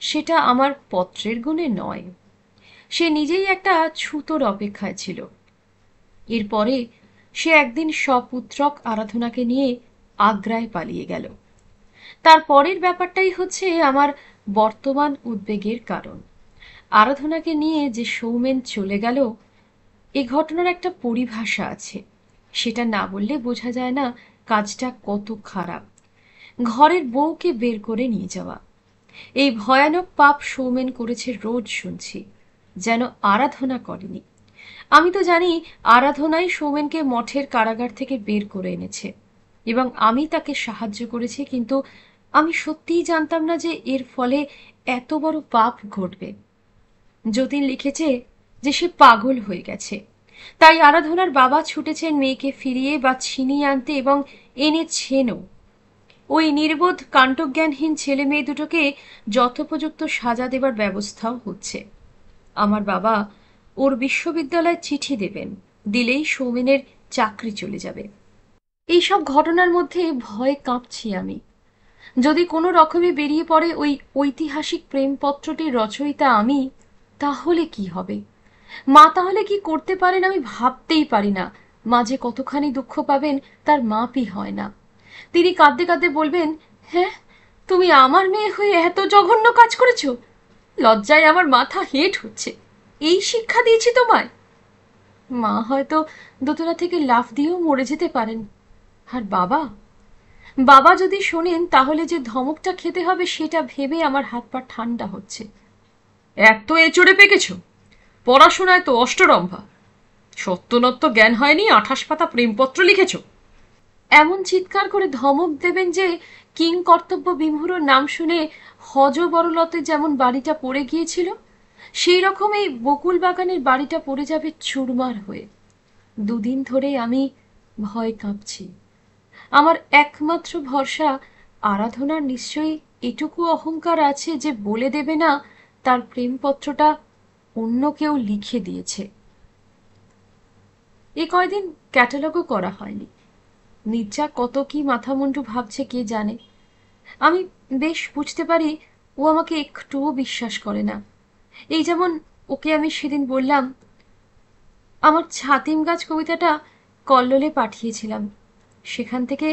সেটা আমার পত্রের গুণে নয়, সে নিজেই একটা ছুতোর অপেক্ষায় ছিল। এরপরে সে একদিন সপুত্রক আরাধনাকে নিয়ে আগ্রায় পালিয়ে গেল। তার পরের ব্যাপারটাই হচ্ছে আমার বর্তমান উদ্বেগের কারণ। আরাধনাকে নিয়ে যে সৌমেন চলে গেল, এ ঘটনার একটা পরিভাষা আছে, সেটা না বললে বোঝা যায় না কাজটা কত খারাপ। ঘরের বউকে বের করে নিয়ে যাওয়া, এই ভয়ানক পাপ সৌমেন করেছে রোজ শুনছি, যেন আরাধনা করেনি। আমি তো জানি আরাধনাই সৌমেনকে মঠের কারাগার থেকে বের করে এনেছে এবং আমি তাকে সাহায্য করেছি, কিন্তু আমি সত্যিই জানতাম না যে এর ফলে এত বড় পাপ ঘটবে। যতীন লিখেছে যে সে পাগল হয়ে গেছে, তাই আরাধনার বাবা ছুটেছেন মেয়েকে ফিরিয়ে বা ছিনিয়ে আনতে এবং এনেছেনও। ওই নির্বোধ কাণ্ডজ্ঞানহীন ছেলে মেয়ে দুটোকে যথোপযুক্ত সাজা দেবার ব্যবস্থাও হচ্ছে। আমার বাবা ওর বিশ্ববিদ্যালয়ে চিঠি দেবেন, দিলেই সৌমেনের চাকরি চলে যাবে। এইসব ঘটনার মধ্যে ভয়ে কাঁপছি আমি। যদি কোনো রকমে বেরিয়ে পড়ে ওই ঐতিহাসিক প্রেমপত্রটির রচয়িতা আমি, তাহলে কি হবে? মা তাহলে কি করতে পারেন আমি ভাবতেই পারি না। মা যে কতখানি দুঃখ পাবেন তার মাপই হয় না। তিনি কাঁদতে কাঁদতে বলবেন, হ্যাঁ, তুমি আমার মেয়ে হয়ে এত জঘন্য কাজ করেছো? লজ্জায় আমার মাথা হেঁট হচ্ছে। এই শিক্ষা দিয়েছি তোমায়? মা হয়তো দোতলা থেকে লাফ দিয়েও মরে যেতে পারেন। আর বাবা, বাবা যদি শোনেন তাহলে যে ধমকটা খেতে হবে সেটা ভেবে আমার হাত পা ঠান্ডা হচ্ছে। এত এচড়ে পেকেছ, পড়াশোনায় তো অষ্টরম্ভা, সত্যনত্ব জ্ঞান হয়নি, ২৮ পাতা প্রেমপত্র লিখেছ। এমন চিৎকার করে ধমক দেবেন যে কিং কর্তব্য বিমূঢ় নাম শুনে হজ বড়লতে যেমন বাড়িটা পড়ে গিয়েছিল, সেই রকম এই বকুল বাগানের বাড়িটা পড়ে যাবে চুরমার হয়ে। দুদিন ধরে আমি ভয় কাঁপছি। আমার একমাত্র ভরসা আরাধনার নিশ্চয়ই এটুকু অহংকার আছে যে বলে দেবে না তার প্রেমপত্রটা অন্য কেউ লিখে দিয়েছে। এ কয়দিন ক্যাটালগও করা হয়নি। নির্জা কত কি মাথামুন্ডু ভাবছে কে জানে। আমি বেশ বুঝতে পারি ও আমাকে একটুও বিশ্বাস করে না। এই যেমন ওকে আমি সেদিন বললাম আমার ছাতিম গাছ কবিতাটা কল্লোলে পাঠিয়েছিলাম, সেখান থেকে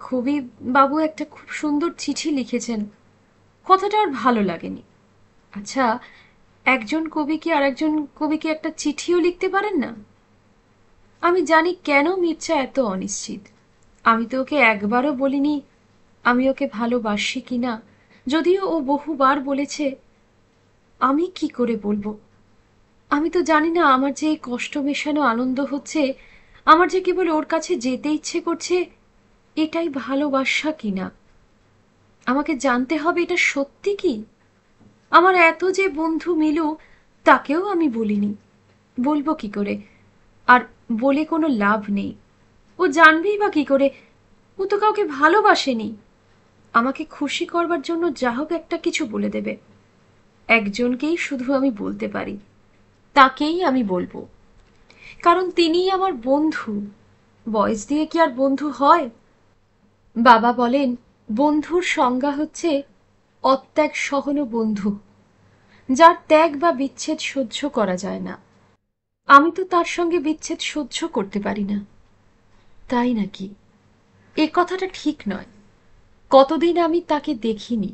কবি বাবু একটা খুব সুন্দর চিঠি লিখেছেন, কথাটা আর ভালো লাগেনি। আচ্ছা, একজন কবি কি আর একজন কবিকে একটা চিঠিও লিখতে পারেন না? আমি জানি কেন মির্জা এত অনিশ্চিত। আমি তো ওকে একবারও বলিনি আমি ওকে ভালোবাসি কিনা, যদিও ও বহুবার বলেছে। আমি কি করে বলবো? আমি তো জানি না আমার যে এই কষ্ট মেশানো আনন্দ হচ্ছে, আমার যে কেবল ওর কাছে যেতে ইচ্ছে করছে, এটাই ভালোবাসা কিনা। আমাকে জানতে হবে এটা সত্যি কি। আমার এত যে বন্ধু মিলু, তাকেও আমি বলিনি। বলবো কি করে? আর বলে কোনো লাভ নেই। ও জানবেই বা কি করে? ও তো কাউকে ভালোবাসেনি। আমাকে খুশি করবার জন্য যা হোক একটা কিছু বলে দেবে। একজনকেই শুধু আমি বলতে পারি, তাকেই আমি বলবো, কারণ তিনিই আমার বন্ধু। বয়স দিয়ে কি আর বন্ধু হয়? বাবা বলেন, বন্ধুর সংজ্ঞা হচ্ছে অত্যাগ সহন বন্ধু, যার ত্যাগ বা বিচ্ছেদ সহ্য করা যায় না। আমি তো তার সঙ্গে বিচ্ছেদ সহ্য করতে পারি না। তাই নাকি? এ কথাটা ঠিক নয়। কতদিন আমি তাকে দেখিনি।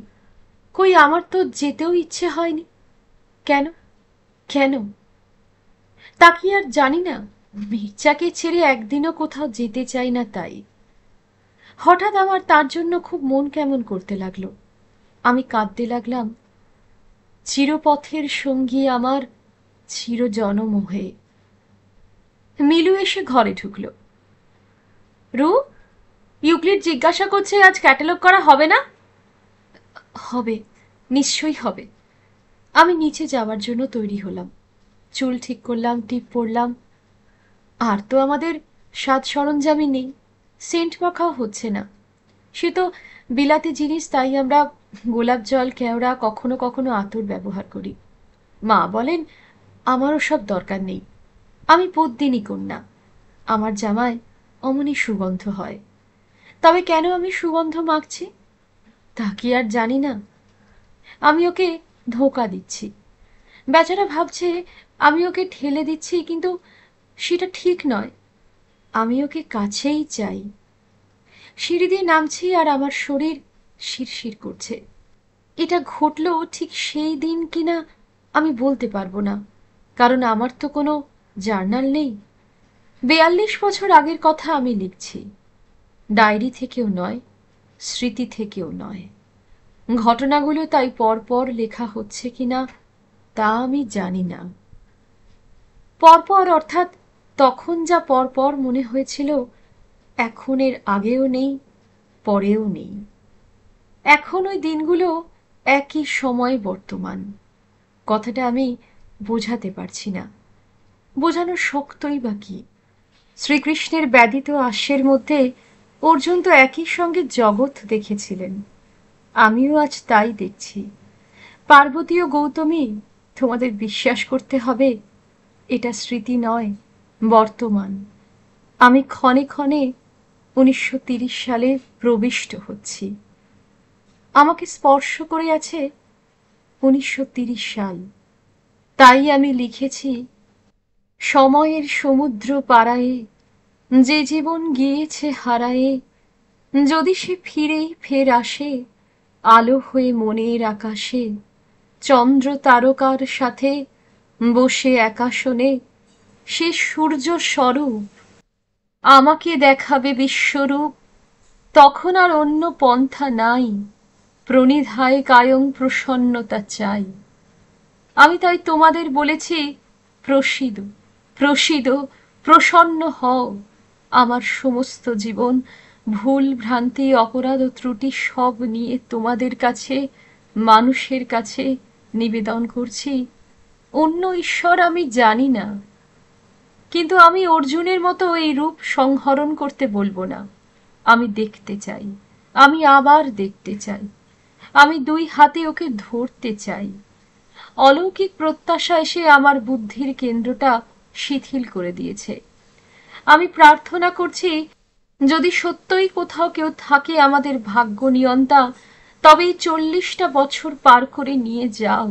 কই, আমার তো যেতেও ইচ্ছে হয়নি। কেন? কেন? তা কি আর জানি না? মির্জাকে ছেড়ে একদিনও কোথাও যেতে চাই না তাই। হঠাৎ আমার তার জন্য খুব মন কেমন করতে লাগলো। আমি কাঁদতে লাগলাম, চিরপথের সঙ্গী আমার চির জনম হয়ে। মিলু এসে ঘরে ঢুকলো। রু, ইউক্লিড জিজ্ঞাসা করছে আজ ক্যাটালগ করা হবে না? হবে, নিশ্চয়ই হবে। আমি নিচে যাওয়ার জন্য তৈরি হলাম। চুল ঠিক করলাম, টিপ পরলাম। আর তো আমাদের সাজ সরঞ্জামই নেই, সেন্ট মাখাও হচ্ছে না। সে তো বিলাতি জিনিস, তাই আমরা গোলাপ জল, কেওড়া, কখনো কখনো আতর ব্যবহার করি। মা বলেন আমারও সব দরকার নেই, আমি পদ্মিনী কন্যা, আমার জামায় অমনি সুগন্ধ হয়। তবে কেন আমি সুগন্ধ মাখছি তা কি আর জানি না। আমি ওকে ধোঁকা দিচ্ছি। বেচারা ভাবছে আমি ওকে ঠেলে দিচ্ছি, কিন্তু সেটা ঠিক নয়। আমি ওকে কাছেই চাই। সিঁড়ি দিয়ে নামছি আর আমার শরীর শিরশির করছে। এটা ঘটলো ঠিক সেই দিন কিনা আমি বলতে পারবো না, কারণ আমার তো কোনো জার্নাল নেই। ৪২ বছর আগের কথা আমি লিখছি। ডায়েরি থেকেও নয়, স্মৃতি থেকেও নয়। ঘটনাগুলো তাই পরপর লেখা হচ্ছে কিনা তা আমি জানি না। পরপর অর্থাৎ তখন যা পরপর মনে হয়েছিল, এখন এর আগেও নেই, পরেও নেই। এখন ওই দিনগুলো একই সময় বর্তমান। কথাটা আমি বোঝাতে পারছি না। বোঝানো শক্তই বা কি? শ্রীকৃষ্ণের ব্যতীত আস্যের মধ্যে অর্জুন তো একই সঙ্গে জগৎ দেখেছিলেন। আমিও আজ তাই দেখছি। পার্বতী ও গৌতমী, তোমাদের বিশ্বাস করতে হবে, এটা স্মৃতি নয়, বর্তমান। আমি ক্ষণে ক্ষণে ১৯৩০ সালে প্রবিষ্ট হচ্ছি। আমাকে স্পর্শ করে আছে ১৯৩০ সাল। তাই আমি লিখেছি, সময়ের সমুদ্র পাড়ায়ে যে জীবন গিয়েছে হারায়ে, যদি সে ফিরেই ফের আসে আলো হয়ে মনের আকাশে, চন্দ্র তারকার সাথে বসে একাশনে, সে সূর্য স্বরূপ আমাকে দেখাবে বিশ্বরূপ। তখন আর অন্য পন্থা নাই, প্রণিধায় কায়ং প্রসন্নতা চাই। আমি তাই তোমাদের বলেছি, প্রসিদ প্রসিদ, প্রসন্ন হও। আমার সমস্ত জীবন, ভুল ভ্রান্তি, অপরাধ ও ত্রুটি সব নিয়ে তোমাদের কাছে, মানুষের কাছে নিবেদন করছি। অন্য ঈশ্বর আমি জানি না, কিন্তু আমি অর্জুনের মতো এই রূপ সংহরণ করতে বলবো না। আমি দেখতে চাই, আমি আবার দেখতে চাই। আমি ২ হাতে ওকে ধরতে চাই। অলৌকিক প্রত্যাশা এসে আমার বুদ্ধির কেন্দ্রটা শিথিল করে দিয়েছে। আমি প্রার্থনা করছি, যদি সত্যই কোথাও কেউ থাকে আমাদের ভাগ্য নিয়ন্তা, তবে এই ৪০টা বছর পার করে নিয়ে যাও।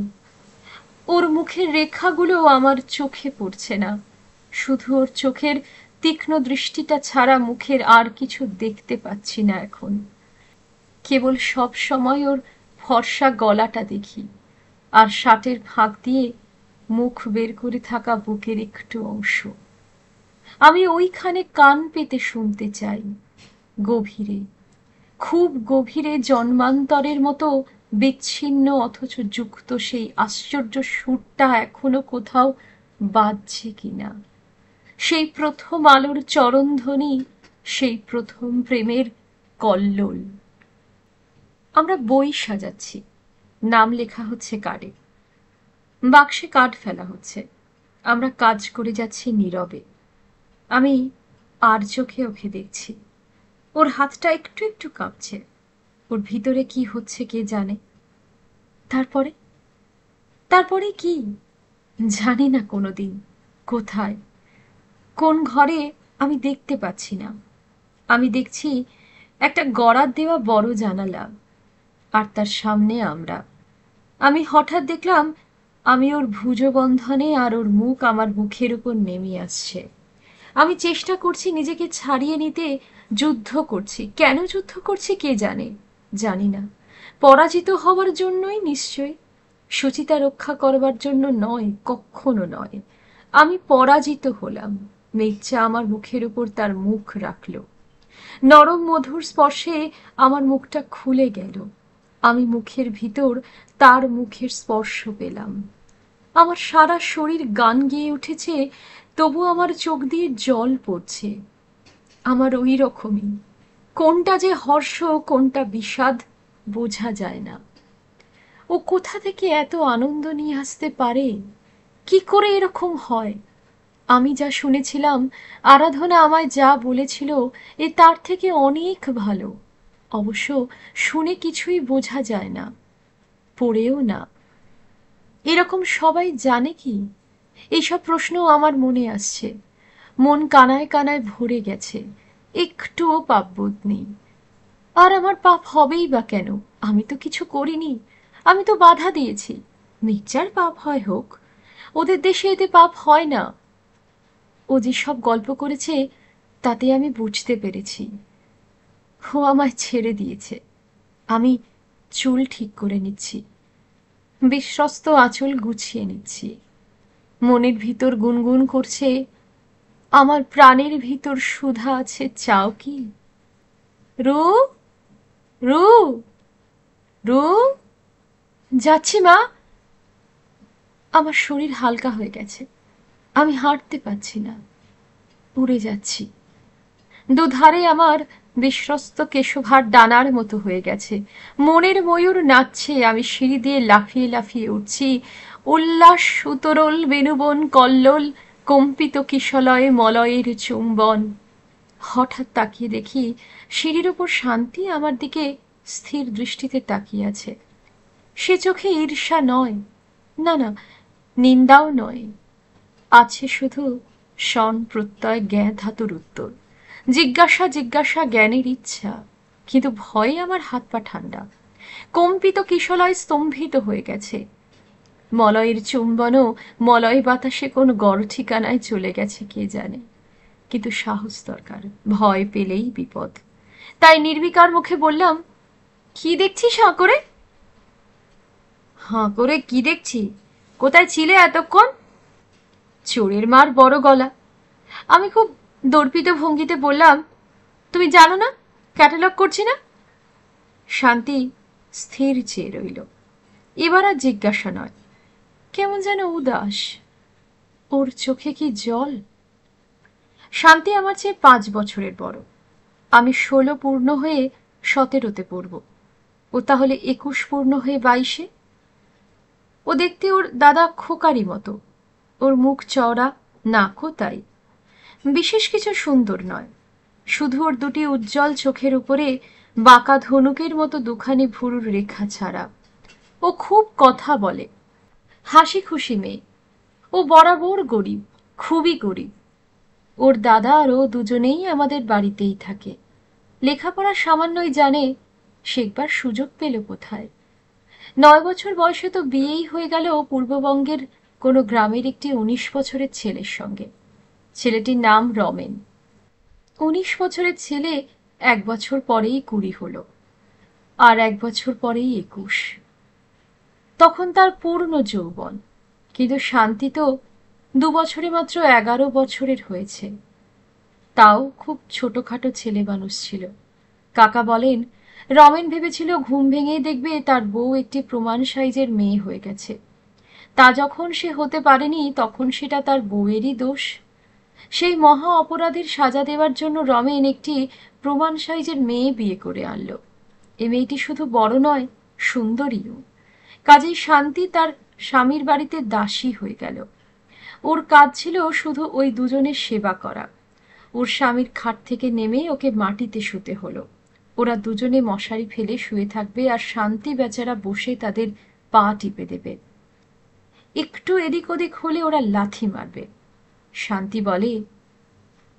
ওর মুখের রেখাগুলো আমার চোখে পড়ছে না। শুধু ওর চোখের তীক্ষ্ণ দৃষ্টিটা ছাড়া মুখের আর কিছু দেখতে পাচ্ছি না এখন। কেবল সব সময় ওর ফর্সা গলাটা দেখি, আর শার্টের ফাঁক দিয়ে মুখ বের করে থাকা বুকের একটু অংশ। আমি ওইখানে কান পেতে শুনতে চাই, গভীরে, খুব গভীরে, জন্মান্তরের মতো বিচ্ছিন্ন অথচ যুক্ত সেই আশ্চর্য সুরটা এখনো কোথাও বাজছে কিনা। সেই প্রথম আলোর চরণধ্বনি, সেই প্রথম প্রেমের কল্লোল। আমরা বই সাজাচ্ছি, নাম লেখা হচ্ছে কার্ডে, বাক্সে কার্ড ফেলা হচ্ছে। আমরা কাজ করে যাচ্ছি নীরবে। আমি আর চোখে ওকে দেখছি। ওর হাতটা একটু একটু কাঁপছে। ওর ভিতরে কি হচ্ছে কে জানে। তারপরে তারপরে কি? জানি না কোনোদিন কোথায়, কোন ঘরে আমি দেখতে পাচ্ছি না। আমি দেখছি একটা গড়ার দেওয়া বড় জানালা, আর তার সামনে আমরা। আমি হঠাৎ দেখলাম আমি ওর ভুজবন্ধনে, আর ওর মুখ আমার মুখের উপর নেমে আসছে। আমি চেষ্টা করছি নিজেকে ছাড়িয়ে নিতে, যুদ্ধ করছি। কেন যুদ্ধ করছি কে জানে, জানি না। পরাজিত হওয়ার জন্যই নিশ্চয়ই, সুচিতা রক্ষা করবার জন্য নয়, কখনো নয়। আমি পরাজিত হলাম। মেঘচা আমার মুখের উপর তার মুখ রাখল। নরম মধুর স্পর্শে আমার মুখটা খুলে গেল। আমি মুখের ভিতর তার মুখের স্পর্শ পেলাম। আমার সারা শরীর গান গেয়ে উঠেছে, তবু আমার চোখ দিয়ে জল পড়ছে। আমার ওই রকমই, কোনটা যে হর্ষ কোনটা বিষাদ বোঝা যায় না। ও কোথা থেকে এত আনন্দ নিয়ে আসতে পারে? কি করে এরকম হয়? আমি যা শুনেছিলাম, আরাধনা আমায় যা বলেছিল, এ তার থেকে অনেক ভালো। অবশ্য শুনে কিছুই বোঝা যায় না, পড়েও না। এরকম সবাই জানে কি? এইসব প্রশ্ন আমার মনে আসছে। মন কানায় কানায় ভরে গেছে, একটুও পাপবোধ নেই। আর আমার পাপ হবেই বা কেন? আমি তো কিছু করিনি, আমি তো বাধা দিয়েছি। মির্জার পাপ হয় হোক, ওদের দেশে এতে পাপ হয় না। ও যেসব গল্প করেছে তাতে আমি বুঝতে পেরেছি ও আমায় ছেড়ে দিয়েছে। আমি চুল ঠিক করে নিচ্ছি, বিশ্বস্ত আঁচল গুছিয়ে নিচ্ছি। মনের ভিতর গুনগুন করছে, আমার প্রাণের ভিতর সুধা আছে, চাও কি? রু, রু, রু। যাচ্ছি মা। আমার শরীর হালকা হয়ে গেছে, আমি হাঁটতে পারছি না, উড়ে যাচ্ছি। দুধারে আমার বিশ্বস্ত কেশভার ডানার মতো হয়ে গেছে। মনের ময়ূর নাচছে, আমি সিঁড়ি দিয়ে লাফিয়ে লাফিয়ে উঠছি। উল্লাস সুতরল বেনুবন কল্লোল, কম্পিত কিশলয়ে মলয়ের চুম্বন। হঠাৎ তাকিয়ে দেখি সিঁড়ির ওপর শান্তি আমার দিকে স্থির দৃষ্টিতে তাকিয়ে আছে। সে চোখে ঈর্ষা নয়, না না, নিন্দাও নয়, আছে শুধু শন প্রত্যয় জ্ঞা ধাতুর উত্তর। জিজ্ঞাসা জিজ্ঞাসা জ্ঞানের ইচ্ছা, কিন্তু ভয়ে আমার হাত পা ঠান্ডা। কম্পিত কিশলয় স্তম্ভিত হয়ে গেছে। মলয়ের চুম্বনও মলয় বাতাসে কোন গড় ঠিকানায় চলে গেছে কে জানে। কিন্তু সাহস দরকার, ভয় পেলেই বিপদ। তাই নির্বিকার মুখে বললাম, কি দেখছিস হাঁ করে? হাঁ করে কি দেখছি? কোথায় ছিলে এতক্ষণ? চোরের মার বড় গলা। আমি খুব দর্পিত ভঙ্গিতে বললাম, তুমি জানো না ক্যাটালগ করছি না? শান্তি স্থির চেয়ে রইল। এবার আর জিজ্ঞাসা নয়, কেমন যেন উদাস। ওর চোখে কি জল? শান্তি আমার চেয়ে 5 বছরের বড়। আমি 16 পূর্ণ হয়ে 17তে পড়ব, ও তাহলে 21 পূর্ণ হয়ে 22-এ। ও দেখতে ওর দাদা খোকারি মতো। ওর মুখ চওড়া, নাকও তাই। বিশেষ কিছু সুন্দর নয়, শুধু ওর দুটি উজ্জ্বল চোখের উপরে বাঁকা ধনুকের মতো দুখানি ভুরুর রেখা ছাড়া। ও খুব কথা বলে, হাসি খুশি মেয়ে। ও বরাবর গরিব, খুবই গরিব। ওর দাদা আর ও দুজনেই আমাদের বাড়িতেই থাকে। লেখাপড়া সামান্যই জানে, শেখবার সুযোগ পেল কোথায়? 9 বছর বয়সে তো বিয়েই হয়ে গেল পূর্ববঙ্গের কোনো গ্রামের একটি 19 বছরের ছেলের সঙ্গে। ছেলেটির নাম রমেন। 19 বছরের ছেলে 1 বছর পরেই 20 হলো, আর 1 বছর পরেই 21। তখন তার পূর্ণ যৌবন। কিন্তু শান্তি তো 2 বছরে মাত্র 11 বছরের হয়েছে। তাও খুব ছোটখাটো ছেলে মানুষ ছিল। কাকা বলেন, রমেন ভেবেছিল ঘুম ভেঙেই দেখবে তার বউ একটি প্রমাণ সাইজের মেয়ে হয়ে গেছে। তা যখন সে হতে পারেনি, তখন সেটা তার বউয়েরই দোষ। সেই মহা অপরাধের সাজা দেওয়ার জন্য রমেন একটি প্রমাণ সাইজের মেয়ে বিয়ে করে আনলো। এ মেয়েটি শুধু বড় নয়, সুন্দরীও। কাজেই শান্তি তার স্বামীর বাড়িতে দাসী হয়ে গেল। ওর কাজ ছিল শুধু ওই দুজনের সেবা করা। ওর স্বামীর খাট থেকে নেমে ওকে মাটিতে শুতে হলো। ওরা দুজনে মশারি ফেলে শুয়ে থাকবে, আর শান্তি বেচারা বসে তাদের পা টিপে দেবে। একটু এদিক ওদিক হলে ওরা লাথি মারবে। শান্তি বলে,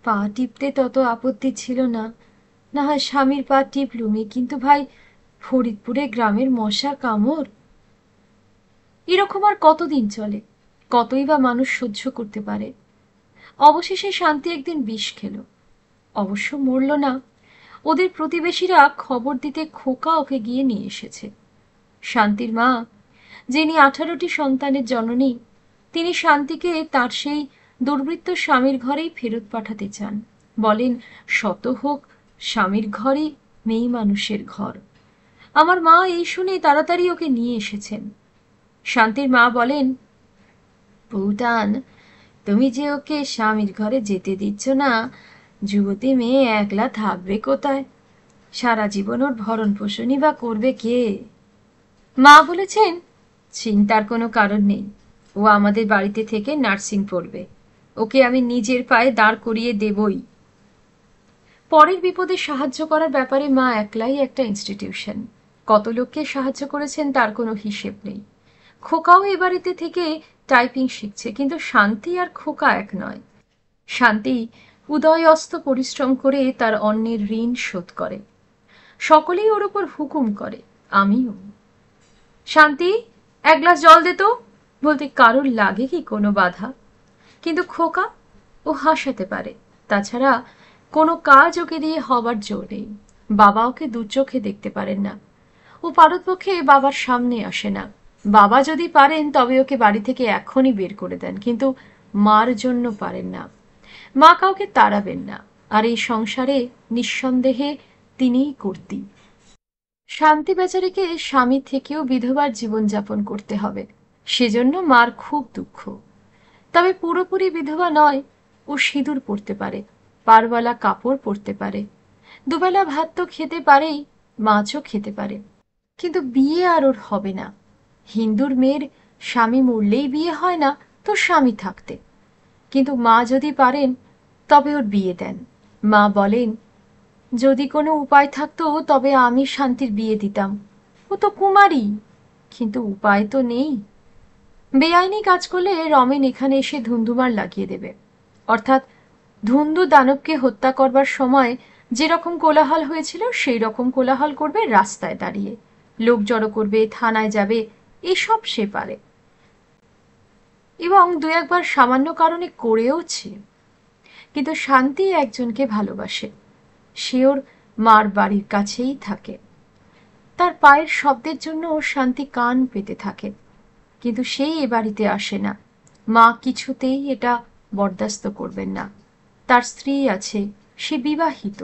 পা টিপতে তত আপত্তি ছিল না, না হয় স্বামীর পা টিপলুমি, কিন্তু ভাই ফরিদপুরে গ্রামের মশা কামড়, এরকম আর কতদিন চলে? কতই বা মানুষ সহ্য করতে পারে? অবশেষে শান্তি একদিন বিষ খেল। অবশ্য মরল না। ওদের প্রতিবেশীরা খবর দিতে খোকা ওকে গিয়ে নিয়ে এসেছে। শান্তির মা, যিনি 18টি সন্তানের জননী, তিনি শান্তিকে তার সেই দুর্বৃত্ত স্বামীর ঘরেই ফেরত পাঠাতে চান। বলেন, শত হোক স্বামীর ঘরই মেয়ে মানুষের ঘর। আমার মা এই শুনে তাড়াতাড়ি ওকে নিয়ে এসেছেন। শান্তির মা বলেন, বউটান, তুমি যে ওকে স্বামীর ঘরে যেতে দিচ্ছ না, যুবতী মেয়ে একলা থাকবে কোথায়? সারা জীবন ওর ভরণ পোষণই বা করবে কে? মা বলেছেন, চিন্তার কোনো কারণ নেই, ও আমাদের বাড়িতে থেকে নার্সিং পড়বে, ওকে আমি নিজের পায়ে দাঁড় করিয়ে দেবই। পরের বিপদে সাহায্য করার ব্যাপারে মা একলাই একটা ইনস্টিটিউশন। কত লোককে সাহায্য করেছেন তার কোনো হিসেব নেই। খোকাও এ বাড়িতে থেকে টাইপিং শিখছে, কিন্তু শান্তি আর খোকা এক নয়। শান্তি উদয় অস্ত পরিশ্রম করে তার অন্যের ঋণ শোধ করে। সকলেই ওর উপর হুকুম করে, আমিও। শান্তি, এক গ্লাস জল দে তো, বলতে কারোর লাগে কি কোনো বাধা? কিন্তু খোকা, ও হাসাতে পারে, তাছাড়া কোনো কাজ ওকে দিয়ে হবার জোর নেই। বাবা ওকে দু চোখে দেখতে পারেন না। ও পারতপক্ষে বাবার সামনে আসে না। বাবা যদি পারেন তবে ওকে বাড়ি থেকে এখনই বের করে দেন, কিন্তু মার জন্য পারেন না। মা কাউকে তাড়াবেন না, আর এই সংসারে নিঃসন্দেহে তিনিই কর্ত্রী। শান্তি বেচারীকে স্বামী থেকেও বিধবার জীবনযাপন করতে হবে, সেজন্য মার খুব দুঃখ। তবে পুরোপুরি বিধবা নয়, ও সিঁদুর পরতে পারে, পারওয়ালা কাপড় পরতে পারে, দুবেলা ভাত তো খেতে পারেই, মাছও খেতে পারে। কিন্তু বিয়ে আর ওর হবে না। হিন্দুর মেয়ের স্বামী মরলেই বিয়ে হয় না, তো স্বামী থাকতে। কিন্তু মা যদি পারেন তবে ওর বিয়ে দেন। মা বলেন, যদি কোনো উপায় থাকতো তবে আমি শান্তির বিয়ে দিতাম, ও তো কুমারী। কিন্তু উপায় তো নেই। বেআইনি কাজ করলে রমেন এখানে এসে ধুন্ধুমার লাগিয়ে দেবে। অর্থাৎ ধুন্ধু দানবকে হত্যা করবার সময় যেরকম কোলাহল হয়েছিল সেই রকম কোলাহল করবে রাস্তায় দাঁড়িয়ে, লোক জড়ো করবে, থানায় যাবে, এসব সে পারে, এবং দু একবার সামান্য কারণে করেওছে। কিন্তু শান্তি একজনকে ভালোবাসে, সে ওর মার বাড়ির কাছেই থাকে। তার পায়ের শব্দের জন্য ওর শান্তি কান পেতে থাকে, কিন্তু সেই এ বাড়িতে আসে না। মা কিছুতেই এটা বরদাস্ত করবেন না। তার স্ত্রী আছে, সে বিবাহিত।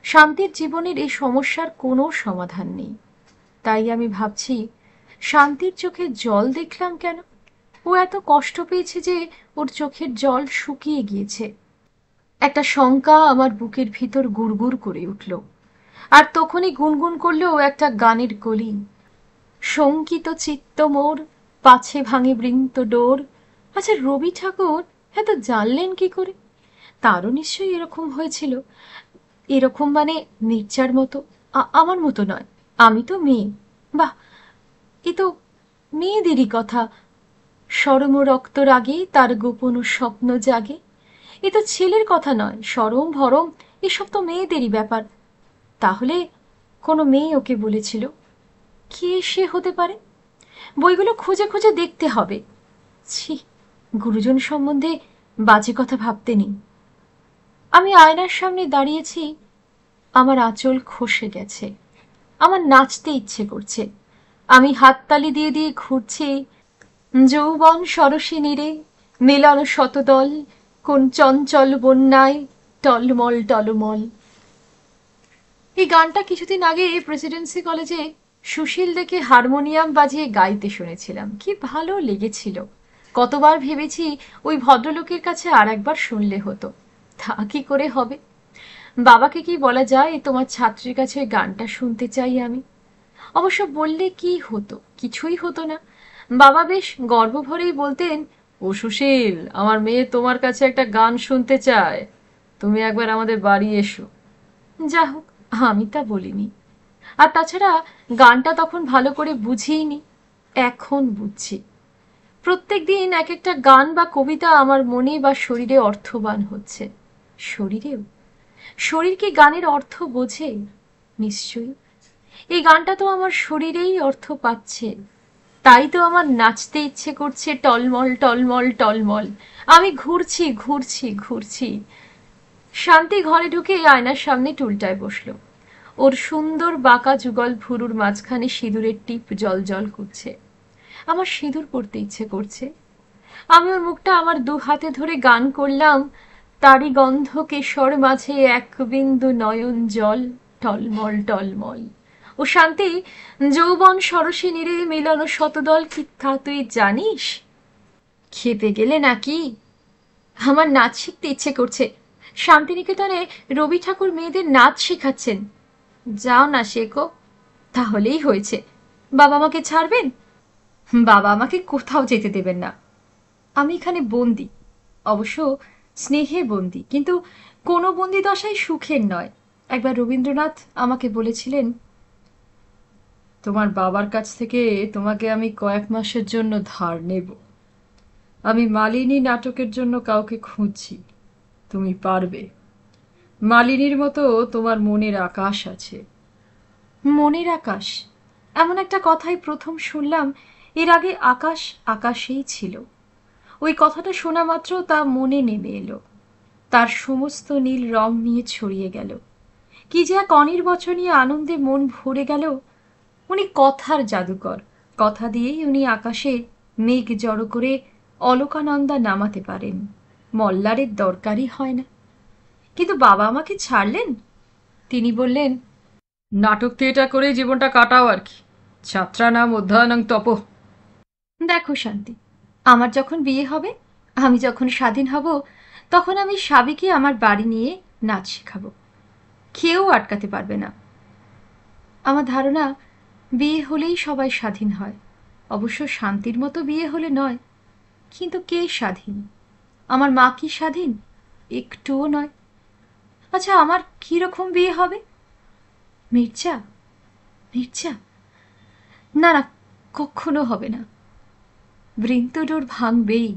শান্তির জীবনের এই সমস্যার কোনো সমাধান নেই। তাই আমি ভাবছি, শান্তির চোখে জল দেখলাম কেন? ও এত কষ্ট পেয়েছে যে ওর চোখের জল শুকিয়ে গিয়েছে। একটা শঙ্কা আমার বুকের ভিতর গুড়গুড় করে উঠল, আর তখনই গুনগুন করলো একটা গানের কলি। শঙ্কিত চিত্ত মোর, পাছে ভাঙে বৃন্ত ডোর। আচ্ছা, রবি ঠাকুর এত জানলেন কি করে? তারও নিশ্চয়ই এরকম হয়েছিল। এরকম মানে মির্জার মতো, আমার মতো নয়। আমি তো মেয়ে। বাহ, এ তো মেয়েদেরই কথা। সরম রক্ত রাগে তার গোপন স্বপ্ন জাগে। এ তো ছেলের কথা নয়। সরম ভরম এসব তো মেয়েদেরই ব্যাপার। তাহলে কোনো মেয়ে ওকে বলেছিল। কে সে হতে পারে? বইগুলো খুঁজে খুঁজে দেখতে হবে। ছি, গুরুজন সম্বন্ধে বাজে কথা ভাবতে নেই। আমি আয়নার সামনে দাঁড়িয়েছি, আমার আঁচল খসে গেছে, আমার নাচতে ইচ্ছে করছে। আমি হাততালি দিয়ে দিয়ে ঘুরছি, যৌবন সরসিনীরে মেলান শতদল, কোন চঞ্চল বন্যায় টলমল টলমল। এই গানটা কিছুদিন আগে প্রেসিডেন্সি কলেজে সুশীল দেখে হারমোনিয়াম বাজিয়ে গাইতে শুনেছিলাম, কি ভালো লেগেছিল। কতবার ভেবেছি ওই ভদ্রলোকের কাছে আর একবার শুনলে হতো। তা কি করে হবে? বাবাকে কি বলা যায়, তোমার ছাত্রীর কাছে ওই গানটা শুনতে চাই আমি? অবশ্য বললে কি হতো? কিছুই হতো না। বাবা বেশ গর্ব ভরেই বলতেন, ও সুশীল, আমার মেয়ে তোমার কাছে একটা গান শুনতে চায়, তুমি একবার আমাদের বাড়ি এসো। যা হোক, আমি তা বলিনি। আর তাছাড়া গানটা তখন ভালো করে বুঝিইনি, এখন বুঝছি। প্রত্যেক দিন এক একটা গান বা কবিতা আমার মনে বা শরীরে অর্থবান হচ্ছে। শরীরেও? শরীর কি গানের অর্থ বোঝে? নিশ্চয়ই। এই গানটা তো আমার শরীরেই অর্থ পাচ্ছে। তাই তো আমার নাচতে ইচ্ছে করছে, টলমল টলমল টলমল। আমি ঘুরছি ঘুরছি ঘুরছি। শান্তি ঘরে ঢুকে আয়নার সামনে টুলটায় বসলো। ওর সুন্দর বাঁকা যুগল ভুরুর মাঝখানে সিঁদুরের টিপ জল জল করছে। আমার সিঁদুর পরতে ইচ্ছে করছে। আমি ওর মুখটা আমার দু হাতে ধরে গান করলাম, তারই গন্ধ কেশর মাঝে এক বিন্দু নয়ন জল, টলমল টলমল। ও শান্তি, যৌবন সরসী নীরে মিলানো শতদল কি তা তুই জানিস? খেপে গেলে নাকি? আমার নাচ শিখতে ইচ্ছে করছে। শান্তিনিকেতনে রবি ঠাকুর মেয়েদের নাচ শেখাচ্ছেন। যাও না শেখো, তাহলেই হয়েছে। বাবা আমাকে ছাড়বেন? বাবা আমাকে কোথাও যেতে দেবেন না। আমি এখানে বন্দি, অবশ্য স্নেহে বন্দি, কিন্তু কোনো বন্দি দশাই সুখের নয়। একবার রবীন্দ্রনাথ আমাকে বলেছিলেন, তোমার বাবার কাছ থেকে তোমাকে আমি কয়েক মাসের জন্য ধার নেব। আমি মালিনী নাটকের জন্য কাউকে খুঁজছি, তুমি পারবে। মালিনীর মতো তোমার মনের আকাশ আছে। মনের আকাশ, এমন একটা কথাই প্রথম শুনলাম। এর আগে আকাশ আকাশেই ছিল। ওই কথাটা শোনা মাত্র তা মনে নেমে এলো, তার সমস্ত নীল রং নিয়ে ছড়িয়ে গেল। কি যে এক অনির্বচনীয় আনন্দে মন ভরে গেল। উনি কথার জাদুকর। কথা দিয়েই উনি আকাশে মেঘ জড়ো করে অলকানন্দা নামাতে পারেন। মল্লারের দরকারই হয় না। কিন্তু বাবা আমাকে ছাড়লেন। তিনি বললেন, নাটক থিয়েটার করে জীবনটা কাটাও আর কি। ছাত্রানাম অধ্যয়নং তপ। দেখো শান্তি, আমার যখন বিয়ে হবে, আমি যখন স্বাধীন হব, তখন আমি সাবিকে আমার বাড়ি নিয়ে নাচ শেখাবো। কেউ আটকাতে পারবে না। আমার ধারণা, বিয়ে হলেই সবাই স্বাধীন হয়। অবশ্য শান্তির মতো বিয়ে হলে নয়। কিন্তু কে স্বাধীন? আমার মা কি স্বাধীন? একটুও নয়। আচ্ছা, আমার কিরকম বিয়ে হবে? মির্জা? মির্জা? না না, কখনো হবে না। বৃন্তডোর ভাঙবেই।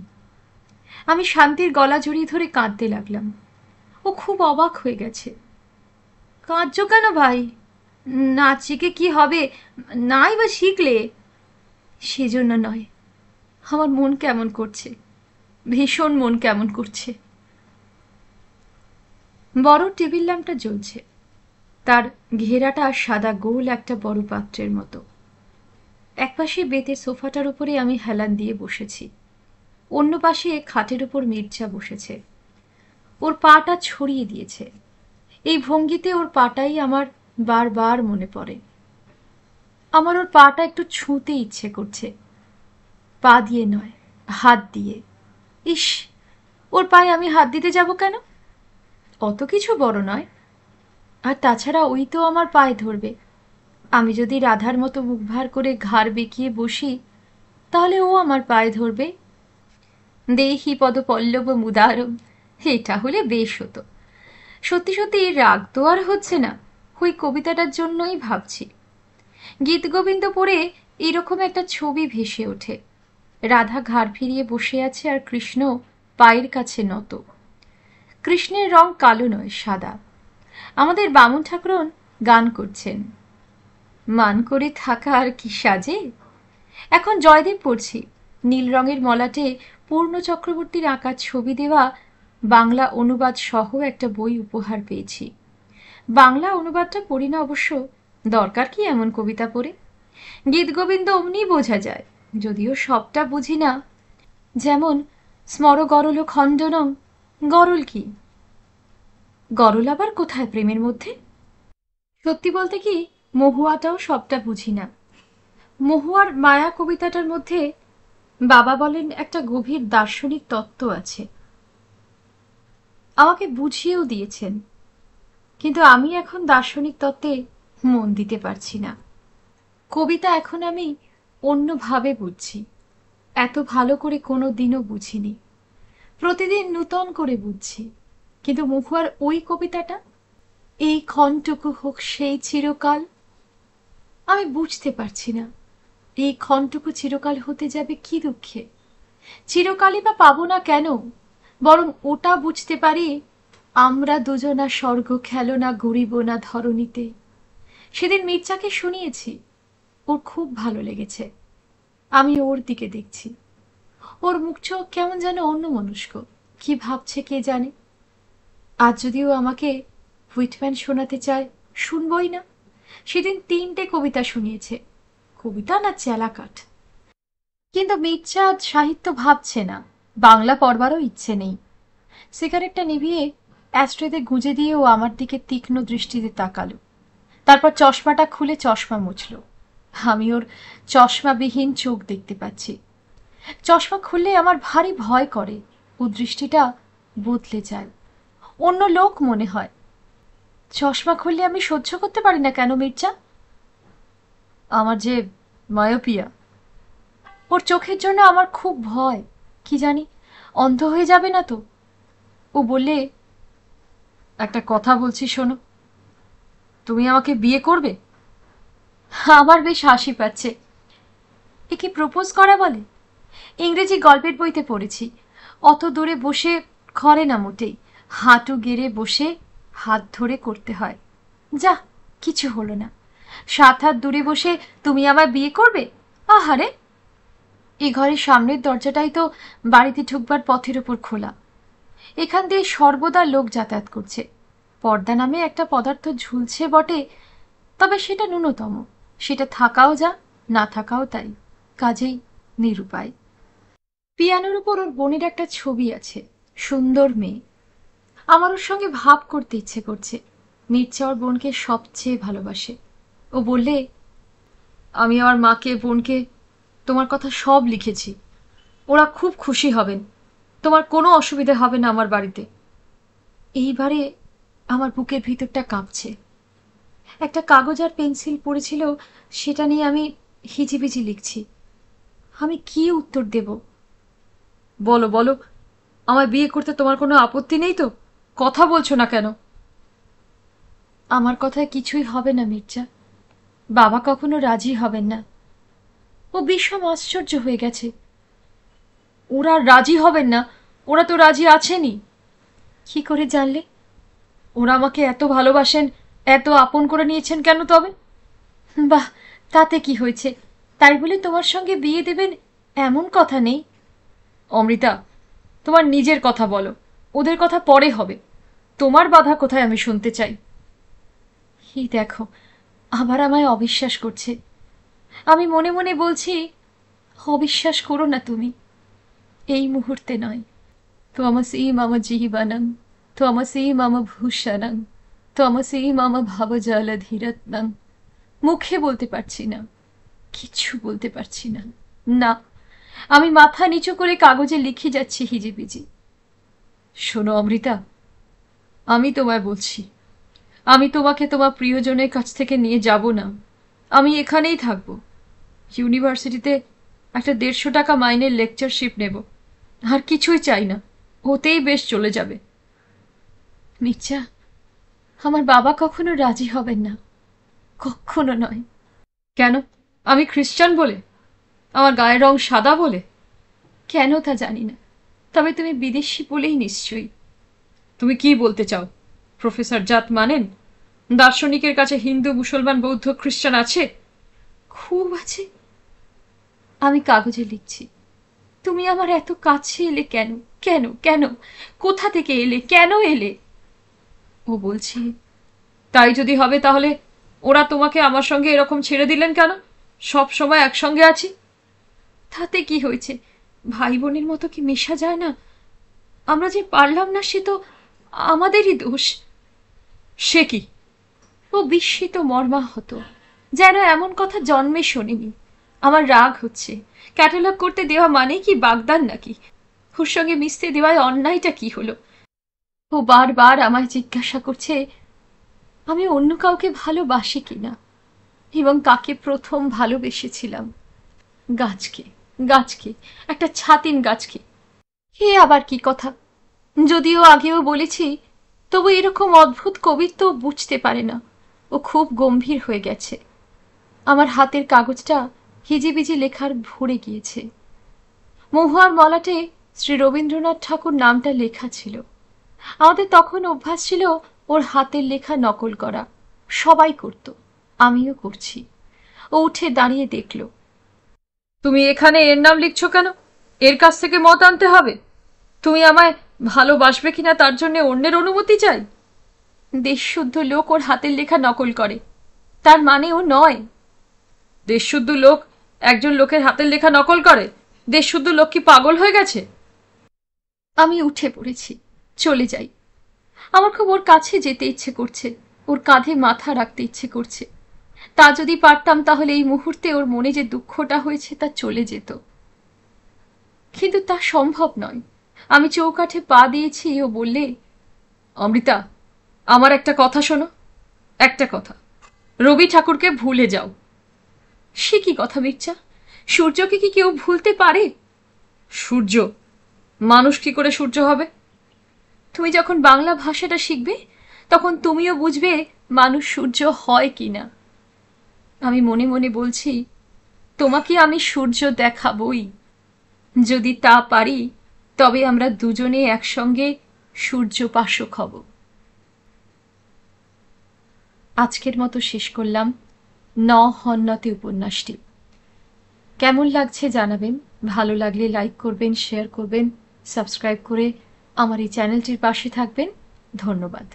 আমি শান্তির গলা জড়িয়ে ধরে কাঁদতে লাগলাম। ও খুব অবাক হয়ে গেছে। কাঁদছো কেন ভাই? নাচ শিখে কি হবে? নাই বা শিখলে? সেজন্য নয়। আমার মন কেমন করছে, ভীষণ মন কেমন করছে। বড় টেবিল ল্যাম্পটা জ্বলছে। তার ঘেরাটা সাদা গোল একটা বড় পাত্রের মতো। একপাশে বেতের সোফাটার উপরে আমি হেলান দিয়ে বসেছি। অন্য পাশে খাটের উপর মির্জা বসেছে। ওর পাটা ছড়িয়ে দিয়েছে। এই ভঙ্গিতে ওর পাটাই আমার বারবার মনে পড়ে। আমার ওর পাটা একটু ছুঁতে ইচ্ছে করছে। পা দিয়ে নয়, হাত দিয়ে। ইস, ওর পায়ে আমি হাত দিতে যাব কেন? অত কিছু বড় নয়। আর তাছাড়া ওই তো আমার পায়ে ধরবে। আমি যদি রাধার মতো মুখ ভার করে ঘাড় বেঁকিয়ে বসি, তাহলে ও আমার পায়ে ধরবে। দেহি পদ পল্লব মুদারম, এটা হলে বেশ হতো। সত্যি সত্যি রাগ তো আর হচ্ছে না। ওই কবিতাটার জন্যই ভাবছি। গীতগোবিন্দ পড়ে এরকম একটা ছবি ভেসে ওঠে। রাধা ঘাড় ফিরিয়ে বসে আছে আর কৃষ্ণ পায়ের কাছে নত। কৃষ্ণের রং কালো নয়, সাদা। আমাদের বামুন ঠাকুরন গান করছেন, মান করে থাকা আর কি সাজে। এখন জয়দেব পড়ছি। নীল রঙের মলাটে পূর্ণ চক্রবর্তীর আঁকা ছবি দেওয়া বাংলা অনুবাদ সহ একটা বই উপহার পেয়েছি। বাংলা অনুবাদটা পড়ি না অবশ্য, দরকার কি এমন কবিতা পড়ে। গীতগোবিন্দ অমনি বোঝা যায়, যদিও সবটা বুঝি না। যেমন স্মর গরল খণ্ডনং, গরল কি? গরল আবার কোথায় প্রেমের মধ্যে? সত্যি বলতে কি, মহুয়াটাও সবটা বুঝি না। মহুয়ার মায়া কবিতাটার মধ্যে বাবা বলেন একটা গভীর দার্শনিক তত্ত্ব আছে। আমাকে বুঝিয়েও দিয়েছেন, কিন্তু আমি এখন দার্শনিক তত্ত্বে মন দিতে পারছি না। কবিতা এখন আমি অন্যভাবে বুঝছি। এত ভালো করে কোনো দিনও বুঝিনি। প্রতিদিন নূতন করে বুঝছি। কিন্তু মহুয়ার ওই কবিতাটা, এই ক্ষণটুকু হোক সেই চিরকাল, আমি বুঝতে পারছি না এই ক্ষণটুকু চিরকাল হতে যাবে কি দুঃখে। চিরকালই বা পাবো না কেন, বরং ওটা বুঝতে পারি আমরা দুজনা স্বর্গ খেলনা গড়িব না ধরণীতে। সেদিন মির্জাকে শুনিয়েছি, ওর খুব ভালো লেগেছে। আমি ওর দিকে দেখছি, ওর মুখ চোখ কেমন যেন অন্যমনস্ক, কি ভাবছে কে জানে। আজ যদিও আমাকে হুইটম্যান শোনাতে চায়, শুনবই না। সেদিন 3টে কবিতা শুনিয়েছে, কবিতা না চেলাকাঠ। কিন্তু মির্জা আজ সাহিত্য ভাবছে না, বাংলা পড়বারও ইচ্ছে নেই। সিগারেটটা নিভিয়ে অ্যাস্ট্রেতে গুঁজে দিয়ে ও আমার দিকে তীক্ষ্ণ দৃষ্টিতে তাকালো। তারপর চশমাটা খুলে চশমা মুছল। আমি ওর চশমাবিহীন চোখ দেখতে পাচ্ছি। চশমা খুললে আমার ভারী ভয় করে, ও দৃষ্টিটা বদলে যায়, অন্য লোক মনে হয়। চশমা খুললে আমি সহ্য করতে পারি না কেন মির্জা? আমার যে মায়োপিয়া, ওর চোখের জন্য আমার খুব ভয়, কি জানি অন্ধ হয়ে যাবে না তো। ও বললে, একটা কথা বলছি শোনো, তুমি আমাকে বিয়ে করবে? আমার বেশ হাসি পাচ্ছে। এ কি প্রপোজ করা বলে? ইংরেজি গল্পের বইতে পড়েছি, অত দূরে বসে ঘরে না মোটেই, হাঁটু গেড়ে বসে হাত ধরে করতে হয়। যা, কিছু হলো না। 7 হাত দূরে বসে তুমি আমায় বিয়ে করবে? আহারে, এ ঘরের সামনের দরজাটাই তো বাড়িতে ঢুকবার পথের ওপর খোলা। এখান দিয়ে সর্বদা লোক যাতায়াত করছে। পর্দা নামে একটা পদার্থ ঝুলছে বটে, তবে সেটা ন্যূনতম, সেটা থাকাও যা, না থাকাও তাই, কাজেই নিরুপায়। পিয়ানোর উপর ওর বোনের একটা ছবি আছে, সুন্দর মেয়ে। আমার ওর সঙ্গে ভাব করতে ইচ্ছে করছে। মির্জা ওর বোনকে সবচেয়ে ভালোবাসে। ও বললে, আমি আমার মাকে বোনকে তোমার কথা সব লিখেছি, ওরা খুব খুশি হবেন, তোমার কোনো অসুবিধে হবে না আমার বাড়িতে। এইবারে আমার বুকের ভিতরটা কাঁপছে। একটা কাগজ আর পেন্সিল পড়েছিল, সেটা নিয়ে আমি হিজিবিজি লিখছি। আমি কি উত্তর দেব? বলো বলো, আমায় বিয়ে করতে তোমার কোনো আপত্তি নেই তো? কথা বলছো না কেন? আমার কথায় কিছুই হবে না মির্জা, বাবা কখনো রাজি হবেন না। ও বিষম আশ্চর্য হয়ে গেছে। ওরা রাজি হবেন না? ওরা তো রাজি আছেনই। কি করে জানলে? ওরা আমাকে এত ভালোবাসেন, এত আপন করে নিয়েছেন কেন তবে? বাহ, তাতে কি হয়েছে? তাই বলে তোমার সঙ্গে বিয়ে দেবেন এমন কথা নেই। অমৃতা, তোমার নিজের কথা বলো, ওদের কথা পরে হবে। তোমার বাধা কোথায় আমি শুনতে চাই। এই দেখো, আবার আমায় অবিশ্বাস করছে। আমি মনে মনে বলছি, অবিশ্বাস করো না তুমি, এই মুহূর্তে নয়। ত্বমসি মম জীবনম, ত্বমসি মম ভূষণং, ত্বমসি মম ভবজলধিরত্নং। মুখে বলতে পারছি না, কিছু বলতে পারছি না। না, আমি মাথা নিচু করে কাগজে লিখে যাচ্ছি হিজিবিজি। শোনো অমৃতা, আমি তোমায় বলছি, আমি তোমাকে তোমার প্রিয়জনের কাছ থেকে নিয়ে যাব না। আমি এখানেই থাকবো। ইউনিভার্সিটিতে একটা 150 টাকা মাইনের লেকচারশিপ নেব, আর কিছুই চাই না, ওতেই বেশ চলে যাবে। মির্জা, আমার বাবা কখনো রাজি হবেন না, কখনো নয়। কেন? আমি খ্রিস্টান বলে? আমার গায়ের রং সাদা বলে? কেন তা জানি না, তবে তুমি বিদেশি বলেই নিশ্চয়ই। তুমি কি বলতে চাও? প্রফেসর জাত মানেন? দার্শনিকের কাছে হিন্দু, মুসলমান, বৌদ্ধ, খ্রিস্টান আছে? খুব আছে। আমি কাগজে লিখছি। তুমি আমার এত কাছে এলে কেন? কেন কেন? কোথা থেকে এলে? কেন এলে? ও বলছে, তাই যদি হবে তাহলে ওরা তোমাকে আমার সঙ্গে এরকম ছেড়ে দিলেন কেন? সব সময় একসঙ্গে আছি। তাতে কি হয়েছে? ভাই বোনের মতো কি মেশা যায় না? আমরা যে পারলাম না, সে তো আমাদেরই দোষ। সে কি? ও বিস্মিত মর্মাহত, যেন এমন কথা জন্মে শোনেনি। আমার রাগ হচ্ছে। ক্যাটালগ করতে দেওয়া মানে কি বাগদান নাকি? ওর সঙ্গে মিশতে দেওয়ায় অন্যায়টা কি হলো? ও বারবার আমায় জিজ্ঞাসা করছে আমি অন্য কাউকে ভালোবাসি কিনা, এবং কাকে প্রথম ভালোবেসেছিলাম। গাছকে, গাছকে, একটা ছাতিন গাছকে। এ আবার কি কথা? যদিও আগেও বলেছি, তবু এরকম অদ্ভুত কবিত্ব বুঝতে পারে না। ও খুব গম্ভীর হয়ে গেছে। আমার হাতের কাগজটা হিজিবিজি লেখার ভরে গিয়েছে। মহুয়ার মলাটে শ্রী রবীন্দ্রনাথ ঠাকুর নামটা লেখা ছিল। আমাদের তখন অভ্যাস ছিল ওর হাতের লেখা নকল করা। সবাই করত, আমিও করছি। ও উঠে দাঁড়িয়ে দেখল। তুমি এখানে এর নাম লিখছো কেন? এর কাছ থেকে মত আনতে হবে? তুমি আমায় ভালোবাসবে কিনা তার জন্য অন্যের অনুমতি চাই? দেশশুদ্ধ লোক ওর হাতের লেখা নকল করে, তার মানে ও নয়। দেশশুদ্ধ লোক একজন লোকের হাতের লেখা নকল করে? দেশশুদ্ধ লোক কি পাগল হয়ে গেছে? আমি উঠে পড়েছি, চলে যাই। আমার খুব ওর কাছে যেতে ইচ্ছে করছে, ওর কাঁধে মাথা রাখতে ইচ্ছে করছে। তা যদি পারতাম তাহলে এই মুহূর্তে ওর মনে যে দুঃখটা হয়েছে তা চলে যেত, কিন্তু তা সম্ভব নয়। আমি চৌকাঠে পা দিয়েছি। ও বললে, অমৃতা, আমার একটা কথা শোনো। একটা কথা, রবি ঠাকুরকে ভুলে যাও। সে কি কথা মির্জা? সূর্যকে কি কেউ ভুলতে পারে? সূর্য মানুষ কি করে সূর্য হবে? তুমি যখন বাংলা ভাষাটা শিখবে তখন তুমিও বুঝবে মানুষ সূর্য হয় কিনা। আমি মনে মনে বলছি, তোমাকে আমি সূর্য দেখাবই। যদি তা পারি তবে আমরা দুজনে একসঙ্গে সূর্যোপাসক হব। আজকের মতো শেষ করলাম ন হন্যতে উপন্যাসটি। কেমন লাগছে জানাবেন। ভালো লাগলে লাইক করবেন, শেয়ার করবেন, সাবস্ক্রাইব করে আমার এই চ্যানেলটির পাশে থাকবেন। ধন্যবাদ।